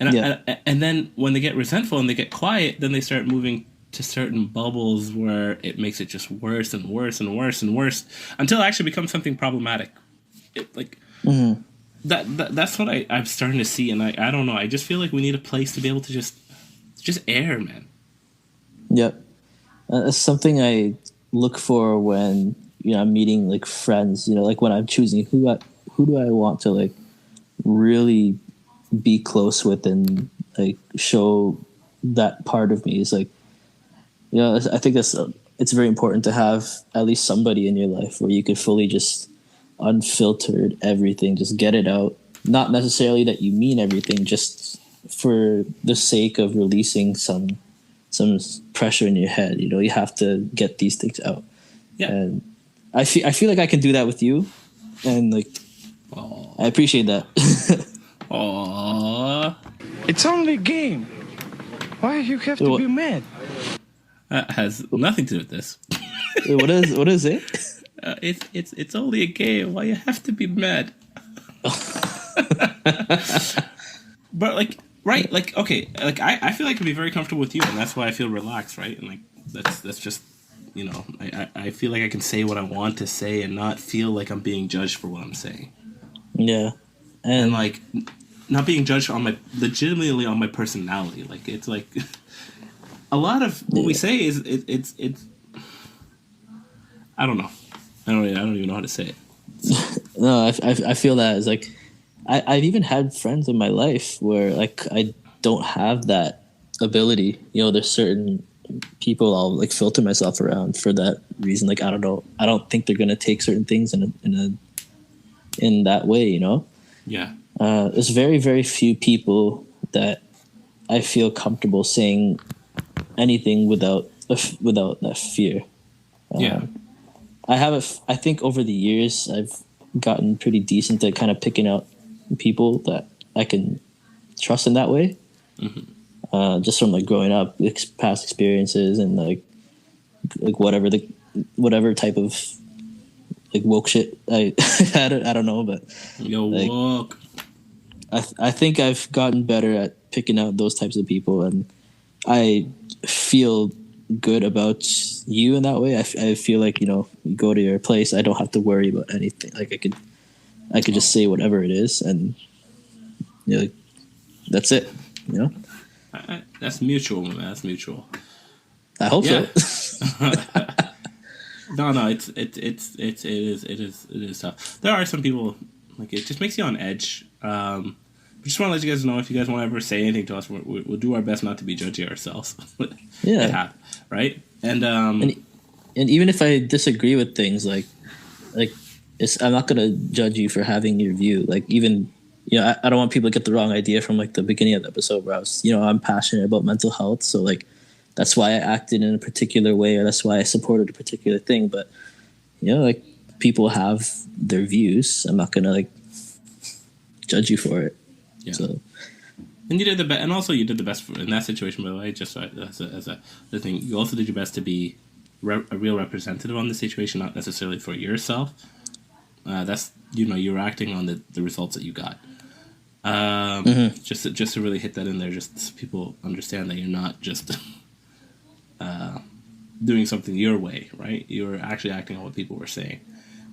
And then when they get resentful and they get quiet, then they start moving to certain bubbles where it makes it just worse and worse and worse and worse until it actually becomes something problematic. That's what I'm starting to see, and I don't know. I just feel like we need a place to be able to just air, man. Yep, it's something I look for when I'm meeting like friends. Like when I'm choosing who do I want to like really be close with and like show that part of me. Is like I think it's very important to have at least somebody in your life where you could fully just unfiltered everything, just get it out. Not necessarily that you mean everything, just for the sake of releasing some pressure in your head. You have to get these things out. Yeah. And I feel like I can do that with you, and like I appreciate that. Aww. It's only a game. Why you have to be mad? That has nothing to do with this. What is it? It's only a game. Why you have to be mad? But like, right? Like, okay. Like, I feel like I can be very comfortable with you, and that's why I feel relaxed, right? And like, that's just, I feel like I can say what I want to say and not feel like I'm being judged for what I'm saying. Yeah, and like, not being judged legitimately on my personality. Like, it's like a lot of what we say is it's. I don't know. I don't even know how to say it. No, I feel that it's like I've even had friends in my life where like I don't have that ability. There's certain people I'll like filter myself around for that reason. Like I don't know. I don't think they're gonna take certain things in that way. Yeah. There's very, very few people that I feel comfortable saying anything without that fear. Yeah. I think over the years I've gotten pretty decent at kind of picking out people that I can trust in that way. Mm-hmm. Just from like growing up, past experiences, and like whatever type of like woke shit I I don't know, but like, woke. I think I've gotten better at picking out those types of people, and I feel good about you in that way. I feel like you go to your place, I don't have to worry about anything. Like I could just say whatever it is, and that's it. That's mutual, man. That's mutual. I hope so. No, it is tough. There are some people like it just makes you on edge. We just want to let you guys know if you guys want to ever say anything to us, we'll do our best not to be judgy ourselves. Yeah, right. And even if I disagree with things, like I'm not gonna judge you for having your view. Like even I don't want people to get the wrong idea from like the beginning of the episode where I was I'm passionate about mental health, so like that's why I acted in a particular way, or that's why I supported a particular thing. But like people have their views. I'm not gonna like judge you for it. Yeah. So. And you did the best, and also you did the best in that situation. By the way, just as the thing, you also did your best to be a real representative on the situation, not necessarily for yourself. That's you're acting on the results that you got. Just to really hit that in there, just so people understand that you're not just doing something your way, right? You're actually acting on what people were saying.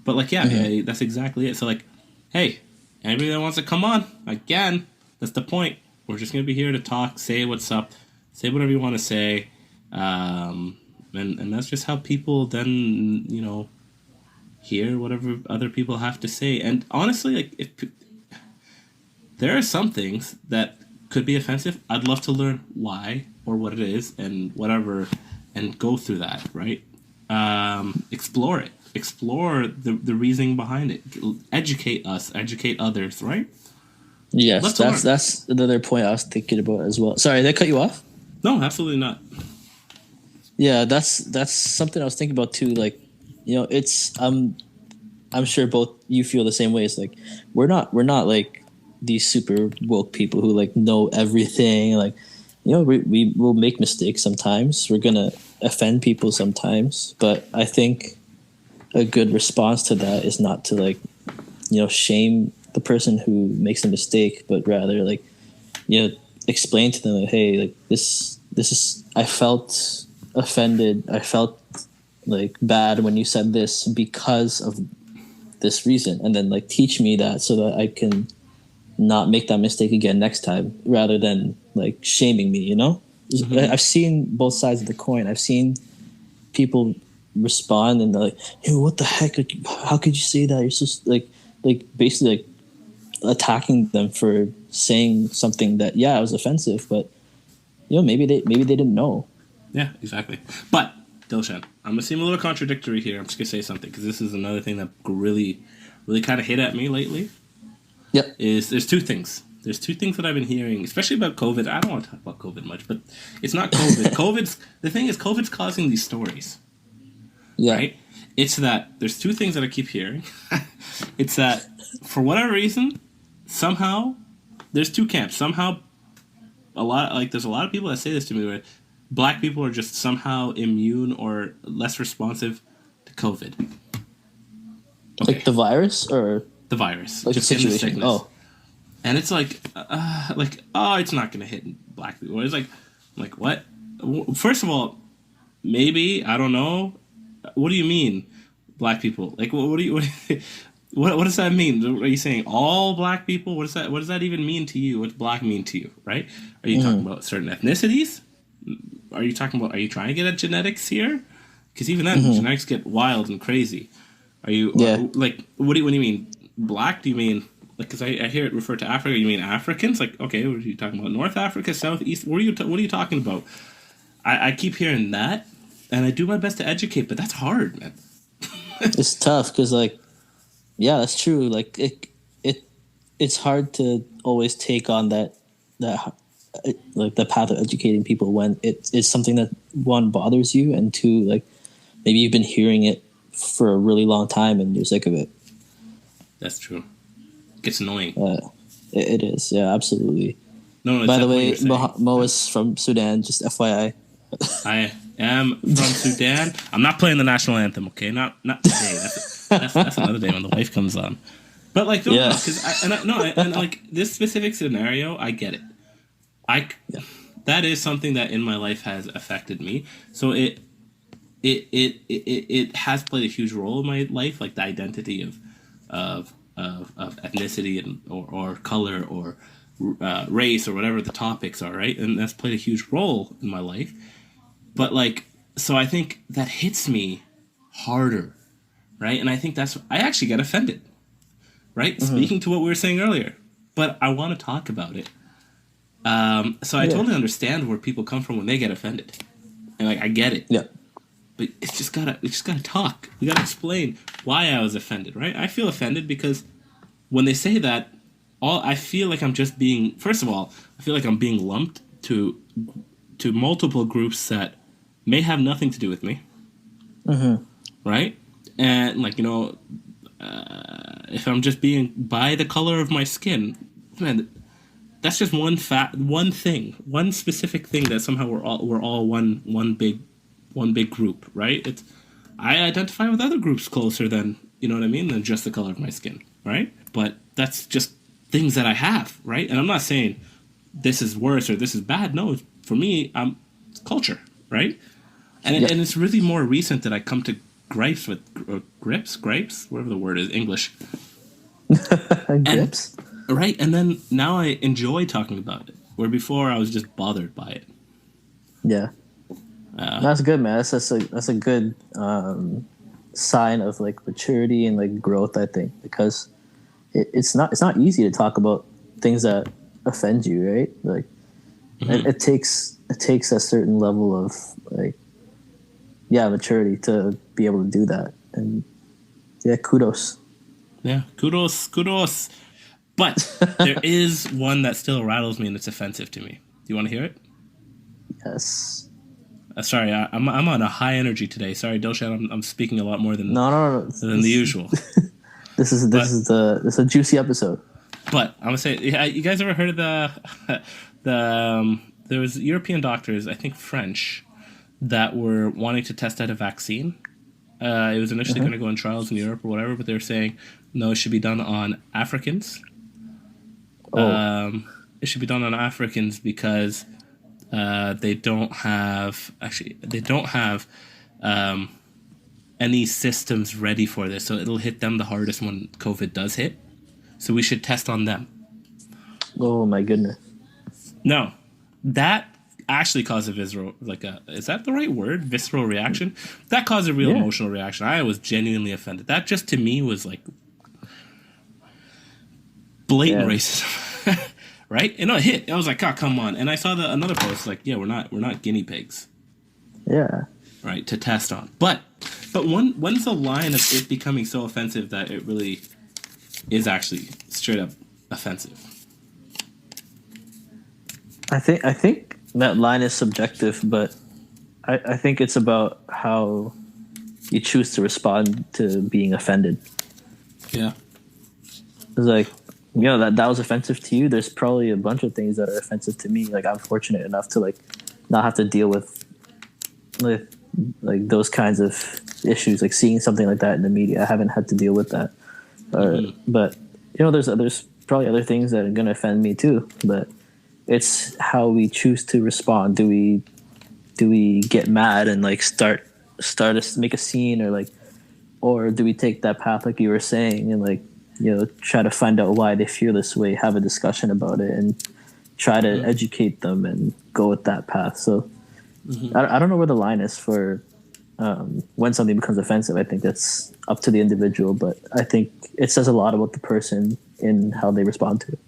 But like, yeah, that's exactly it. So like, hey, anybody that wants to come on, again, that's the point. We're just going to be here to talk, say what's up, say whatever you want to say. And that's just how people then, hear whatever other people have to say. And honestly, like, there are some things that could be offensive. I'd love to learn why or what it is and whatever, and go through that. Right. Explore it. Explore the reasoning behind it. Educate us. Educate others. Right. Yes, that's another point I was thinking about as well. Sorry, did I cut you off? No, absolutely not. Yeah, that's something I was thinking about too. Like, it's I'm sure both you feel the same way. It's like we're not like these super woke people who like know everything. Like, we will make mistakes sometimes. We're gonna offend people sometimes, but I think a good response to that is not to like, shame the person who makes a mistake, but rather like, explain to them like, hey, like this is, I felt offended. I felt like bad when you said this because of this reason, and then like teach me that so that I can not make that mistake again next time, rather than like shaming me. I've seen both sides of the coin. I've seen people respond and they're like, hey, what the heck, like, how could you say that? You're so like basically like attacking them for saying something that it was offensive, but maybe they didn't know. Yeah, exactly. But Dilshan, I'm gonna seem a little contradictory here. I'm just gonna say something because this is another thing that really kind of hit at me lately. Yep. There's two things. There's two things that I've been hearing, especially about COVID. I don't want to talk about COVID much, but it's not COVID. The thing is, COVID's causing these stories. Yeah. Right? It's that there's two things that I keep hearing. It's that for whatever reason, somehow there's two camps. Somehow there's a lot of people that say this to me where black people are just somehow immune or less responsive to COVID. Okay. Like the virus or the virus, like just the situation. Oh, and it's like it's not gonna hit black people. It's like what? First of all, maybe I don't know. What do you mean, black people? Like what do you what does that mean? Are you saying all black people? What does that even mean to you? What's black mean to you? Right? Are you talking about certain ethnicities? Are you trying to get at genetics here? Because even then, genetics get wild and crazy. Are you like what do you mean black? Do you mean like because I hear it referred to Africa? You mean Africans? Like okay, what are you talking about? North Africa, South, East? What are you talking about? I keep hearing that, and I do my best to educate, but that's hard, man. It's tough because like that's true. Like it's hard to always take on that like the path of educating people when it's something that one bothers you, and two, like maybe you've been hearing it for a really long time and you're sick of it. That's true. It gets annoying. It is, yeah, absolutely. No, by the way, Mo is from Sudan, just FYI. I am from Sudan. I'm not playing the national anthem, okay? Not today. That's another day when the wife comes on. But like, and like this specific scenario, I get it. That is something that in my life has affected me. So it has played a huge role in my life, like the identity of ethnicity and or color or race or whatever the topics are, right? And that's played a huge role in my life. But like, so I think that hits me harder, right? And I think I actually get offended, right? Speaking to what we were saying earlier, but I want to talk about it. So I totally understand where people come from when they get offended, and like I get it. Yeah. But we just gotta talk. We gotta explain why I was offended, right? I feel offended because when they say that, I feel like I'm just being. First of all, I feel like I'm being lumped to multiple groups that may have nothing to do with me, right? And like if I'm just being by the color of my skin, man, that's just one thing, one specific thing that somehow we're all one big group, right? I identify with other groups closer than than just the color of my skin, right? But that's just things that I have, right? And I'm not saying this is worse or this is bad. No, for me, it's culture, right? And and it's really more recent that I come to gripes, whatever the word is, English. Grips. Right, and then now I enjoy talking about it, where before I was just bothered by it. Yeah, that's good, man. That's a good sign of like maturity and like growth, I think, because it's not easy to talk about things that offend you, right? Like Mm-hmm. it takes a certain level of like maturity to be able to do that. And kudos. Yeah, kudos. But there is one that still rattles me and it's offensive to me. Do you want to hear it? Yes. Sorry, I'm on a high energy today. Sorry, Dilshan, I'm speaking a lot more than No. than the usual. This is a juicy episode. But I'm gonna say, yeah, you guys ever heard of there was European doctors, I think French, that were wanting to test out a vaccine. It was initially going to go in trials in Europe or whatever, but they were saying no, it should be done on Africans. It should be done on Africans because they don't have any systems ready for this, so it'll hit them the hardest when COVID does hit. So we should test on them. Oh my goodness! No, that actually caused a visceral, is that the right word? Visceral reaction. That caused a real emotional reaction. I was genuinely offended. That just to me was like blatant racism. Right? And it hit. I was like, oh, come on. And I saw another post like, yeah, we're not guinea pigs. Yeah. Right, to test on. But when's the line of it becoming so offensive that it really is actually straight up offensive? I think that line is subjective, but I think it's about how you choose to respond to being offended. Yeah. It's like, that was offensive to you. There's probably a bunch of things that are offensive to me. Like, I'm fortunate enough to like not have to deal with like those kinds of issues, like seeing something like that in the media. I haven't had to deal with that. But there's probably other things that are going to offend me too, but it's how we choose to respond. Do we get mad and like start make a scene, or do we take that path like you were saying and like try to find out why they feel this way, have a discussion about it, and try to educate them and go with that path. So I don't know where the line is for when something becomes offensive. I think that's up to the individual, but I think it says a lot about the person in how they respond to it.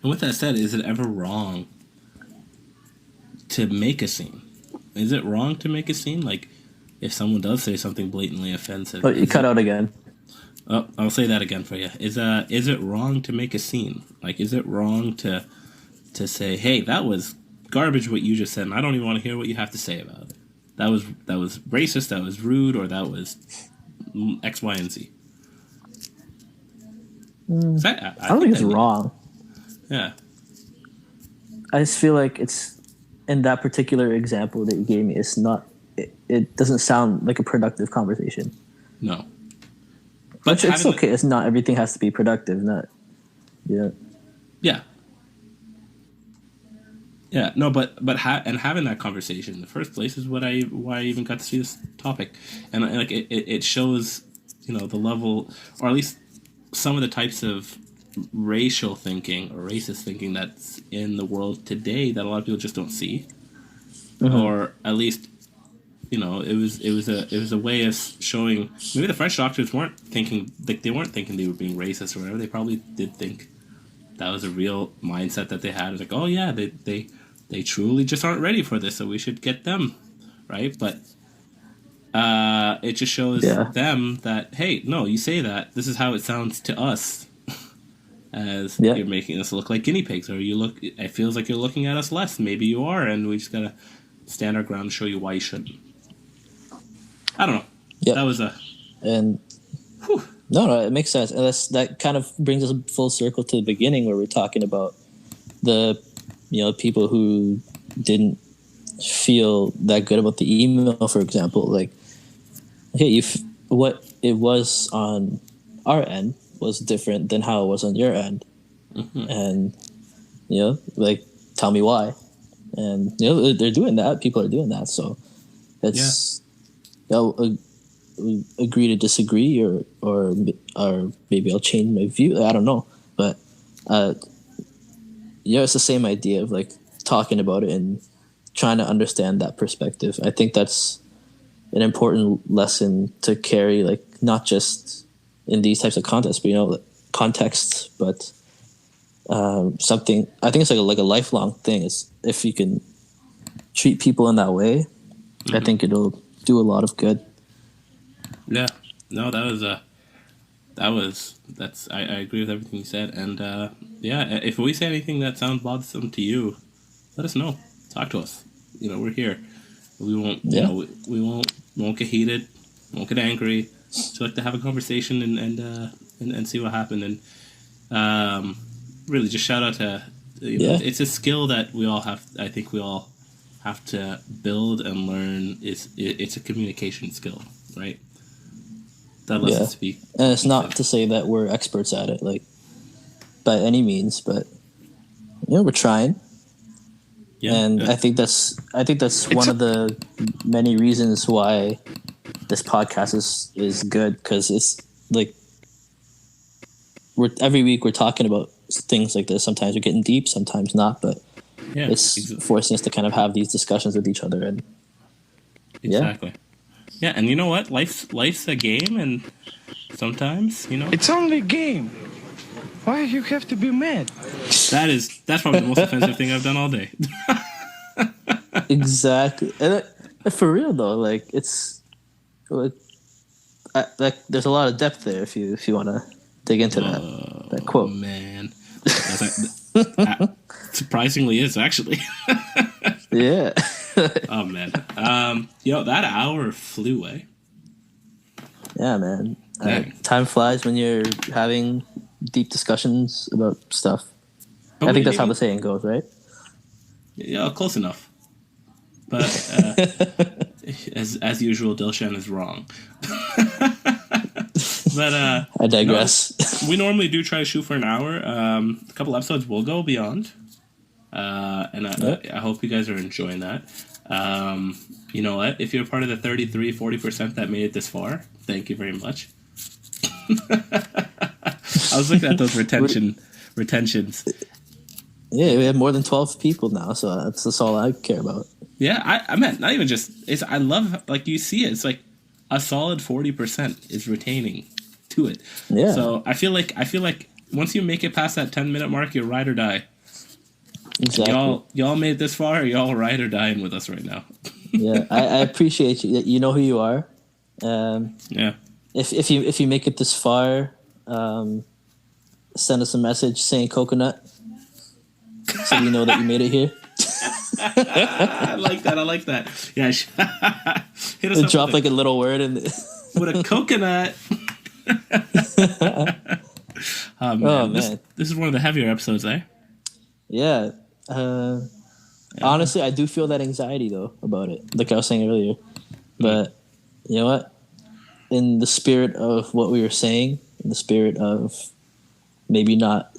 And with that said, is it ever wrong to make a scene? Is it wrong to make a scene? Like, if someone does say something blatantly offensive... Oh, you cut out again. Oh, I'll say that again for you. Is it wrong to make a scene? Like, is it wrong to say, hey, that was garbage what you just said, and I don't even want to hear what you have to say about it. That was racist, that was rude, or that was X, Y, and Z. I don't think it's wrong. Yeah. I just feel like it's, in that particular example that you gave me, it's not, it doesn't sound like a productive conversation. No. But it's okay. It's not everything has to be productive. Yeah. Yeah. No, but having that conversation in the first place is why I even got to see this topic, and like it shows, the level, or at least some of the types of racial thinking or racist thinking that's in the world today that a lot of people just don't see, or at least. It was a way of showing. Maybe the French doctors weren't thinking they weren't thinking they were being racist or whatever. They probably did think that was a real mindset that they had. It was like, oh yeah, they truly just aren't ready for this, so we should get them right. But it just shows them that, hey, no, you say that. This is how it sounds to us, as you're making us look like guinea pigs, or it feels like you're looking at us less. Maybe you are, and we just gotta stand our ground and show you why you shouldn't. I don't know. Yep. That was No, it makes sense. And that kind of brings us full circle to the beginning where we're talking about the, people who didn't feel that good about the email, for example. Like, hey, what it was on our end was different than how it was on your end. And, tell me why. And, they're doing that. People are doing that. So it's... agree to disagree, or maybe I'll change my view. I don't know, but it's the same idea of like talking about it and trying to understand that perspective. I think that's an important lesson to carry, like not just in these types of contests, but contexts, but something. I think it's like a lifelong thing. Is if you can treat people in that way, I think it'll do a lot of good. Yeah. No, I agree with everything you said. And yeah, if we say anything that sounds bothersome to you, let us know. Talk to us. You know, we're here. We won't, you Yeah. know, we won't get heated, won't get angry. Just like to have a conversation and see what happened. And really, just shout out to, you know, Yeah. it's a skill that we all have. I think we all have to build and learn. It's a communication skill, right? That lets us speak. And it's not to say that we're experts at it, like by any means, but we're trying. Yeah, and yeah. I think that's one of the many reasons why this podcast is good, because it's like every week we're talking about things like this. Sometimes we're getting deep, sometimes not, but Yeah, it's forcing us to kind of have these discussions with each other. And exactly. Yeah, and you know what? Life's a game, and sometimes, you know, It's only a game. Why you have to be mad? that's probably the most offensive thing I've done all day. exactly. And for real though, like it's like there's a lot of depth there if you want to dig into that quote. Man, surprisingly is actually. Yeah. Oh man, that hour flew, eh? Yeah, man. Dang. Time flies when you're having deep discussions about stuff. But I think that's how the saying goes, right? Yeah, close enough. But as usual, Dilshan is wrong. But I digress. No, we normally do try to shoot for an hour. A couple episodes will go beyond, and I hope you guys are enjoying that. You know what? If you're part of the 33-40% that made it this far, thank you very much. I was looking at those retentions. Yeah, we have more than 12 people now, so that's all I care about. Yeah, I meant not even just. I love, like, you see it. It's like a solid 40% is retaining to it. Yeah. So I feel like once you make it past that 10-minute mark, you're ride or die. Exactly. Y'all made it this far. Y'all ride or dying with us right now. Yeah, I appreciate you. You know who you are. Yeah. If you make it this far, send us a message saying coconut, so we know that you made it here. I like that. Yeah. Hit us up Drop like a little word and with a coconut. Oh man, oh, man. This is one of the heavier episodes, eh? Yeah. Honestly, I do feel that anxiety though about it, like I was saying earlier. But you know what? In the spirit of what we were saying, in the spirit of maybe not,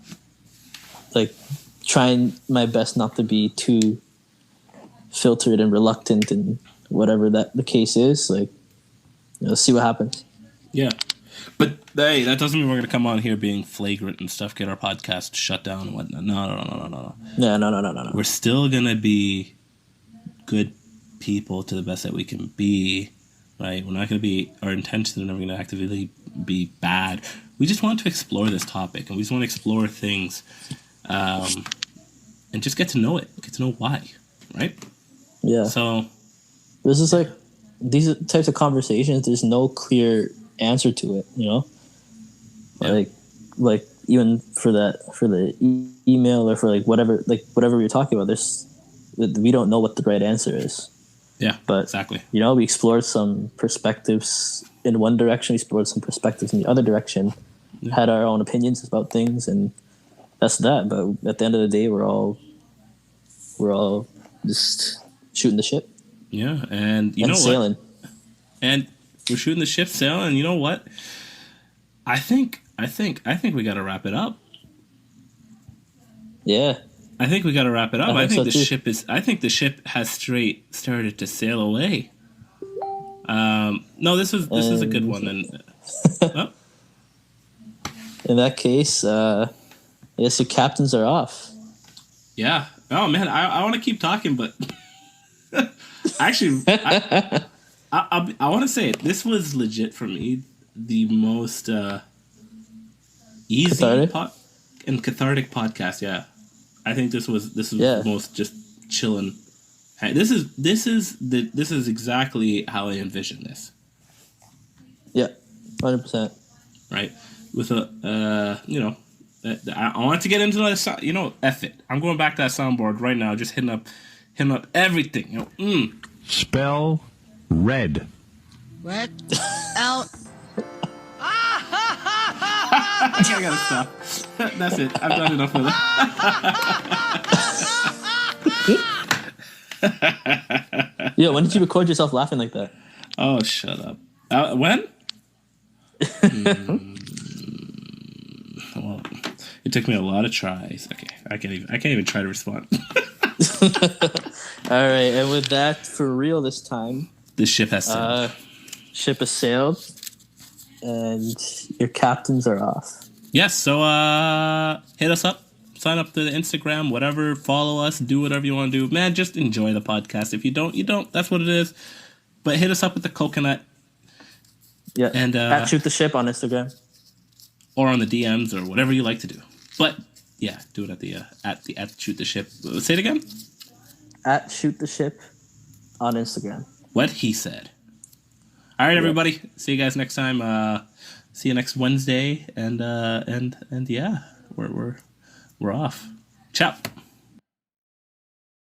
like, trying my best not to be too filtered and reluctant and whatever that the case is, like, see what happens. Yeah. But hey, that doesn't mean we're gonna come on here being flagrant and stuff, get our podcast shut down and whatnot. No. Yeah, no. We're still gonna be good people to the best that we can be, right? We're not gonna be, our intentions are never gonna actively be bad. We just want to explore this topic, and we just want to explore things, and just get to know it, get to know why, right? Yeah. So this is like these types of conversations. There's no clear answer to it, Yeah. like even for the email or for like whatever we were talking about, we don't know what the right answer is. Yeah, but exactly. We explored some perspectives in one direction, we explored some perspectives in the other direction, had our own opinions about things, and that's that. But at the end of the day, we're all just shooting the ship. Yeah, and you know sailing. what? And we're shooting the ship, sailing. And you know what? I think we got to wrap it up. Yeah. I think we got to wrap it up. I think the ship has started to sail away. No, this is a good one. And in that case, I guess your captains are off. Yeah. Oh man, I want to keep talking, but actually, I want to say it. This was legit for me the most easy and cathartic podcast. Yeah, I think this was Yeah. the most just chilling. Hey, this is exactly how I envision this. Yeah, 100%. Right, with a I want to get into that. F it. I'm going back to that soundboard right now. Just hitting up everything. Spell red. What? Out. I gotta stop. That's it. I've done enough with it. Yeah, when did you record yourself laughing like that? Oh, shut up. When? Well, it took me a lot of tries. Okay, I can't even try to respond. All right, and with that, for real this time, This ship has sailed. ship has sailed, and your captains are off. Yes, so hit us up. Sign up to the Instagram, whatever. Follow us. Do whatever you want to do. Man, just enjoy the podcast. If you don't, you don't. That's what it is. But hit us up with the coconut. Yeah, And at Shoot the Ship on Instagram. Or on the DMs or whatever you like to do. But yeah, do it at Shoot the Ship. Say it again. At Shoot the Ship on Instagram. What he said. All right, everybody. See you guys next time. See you next Wednesday. And yeah, we're off. Ciao.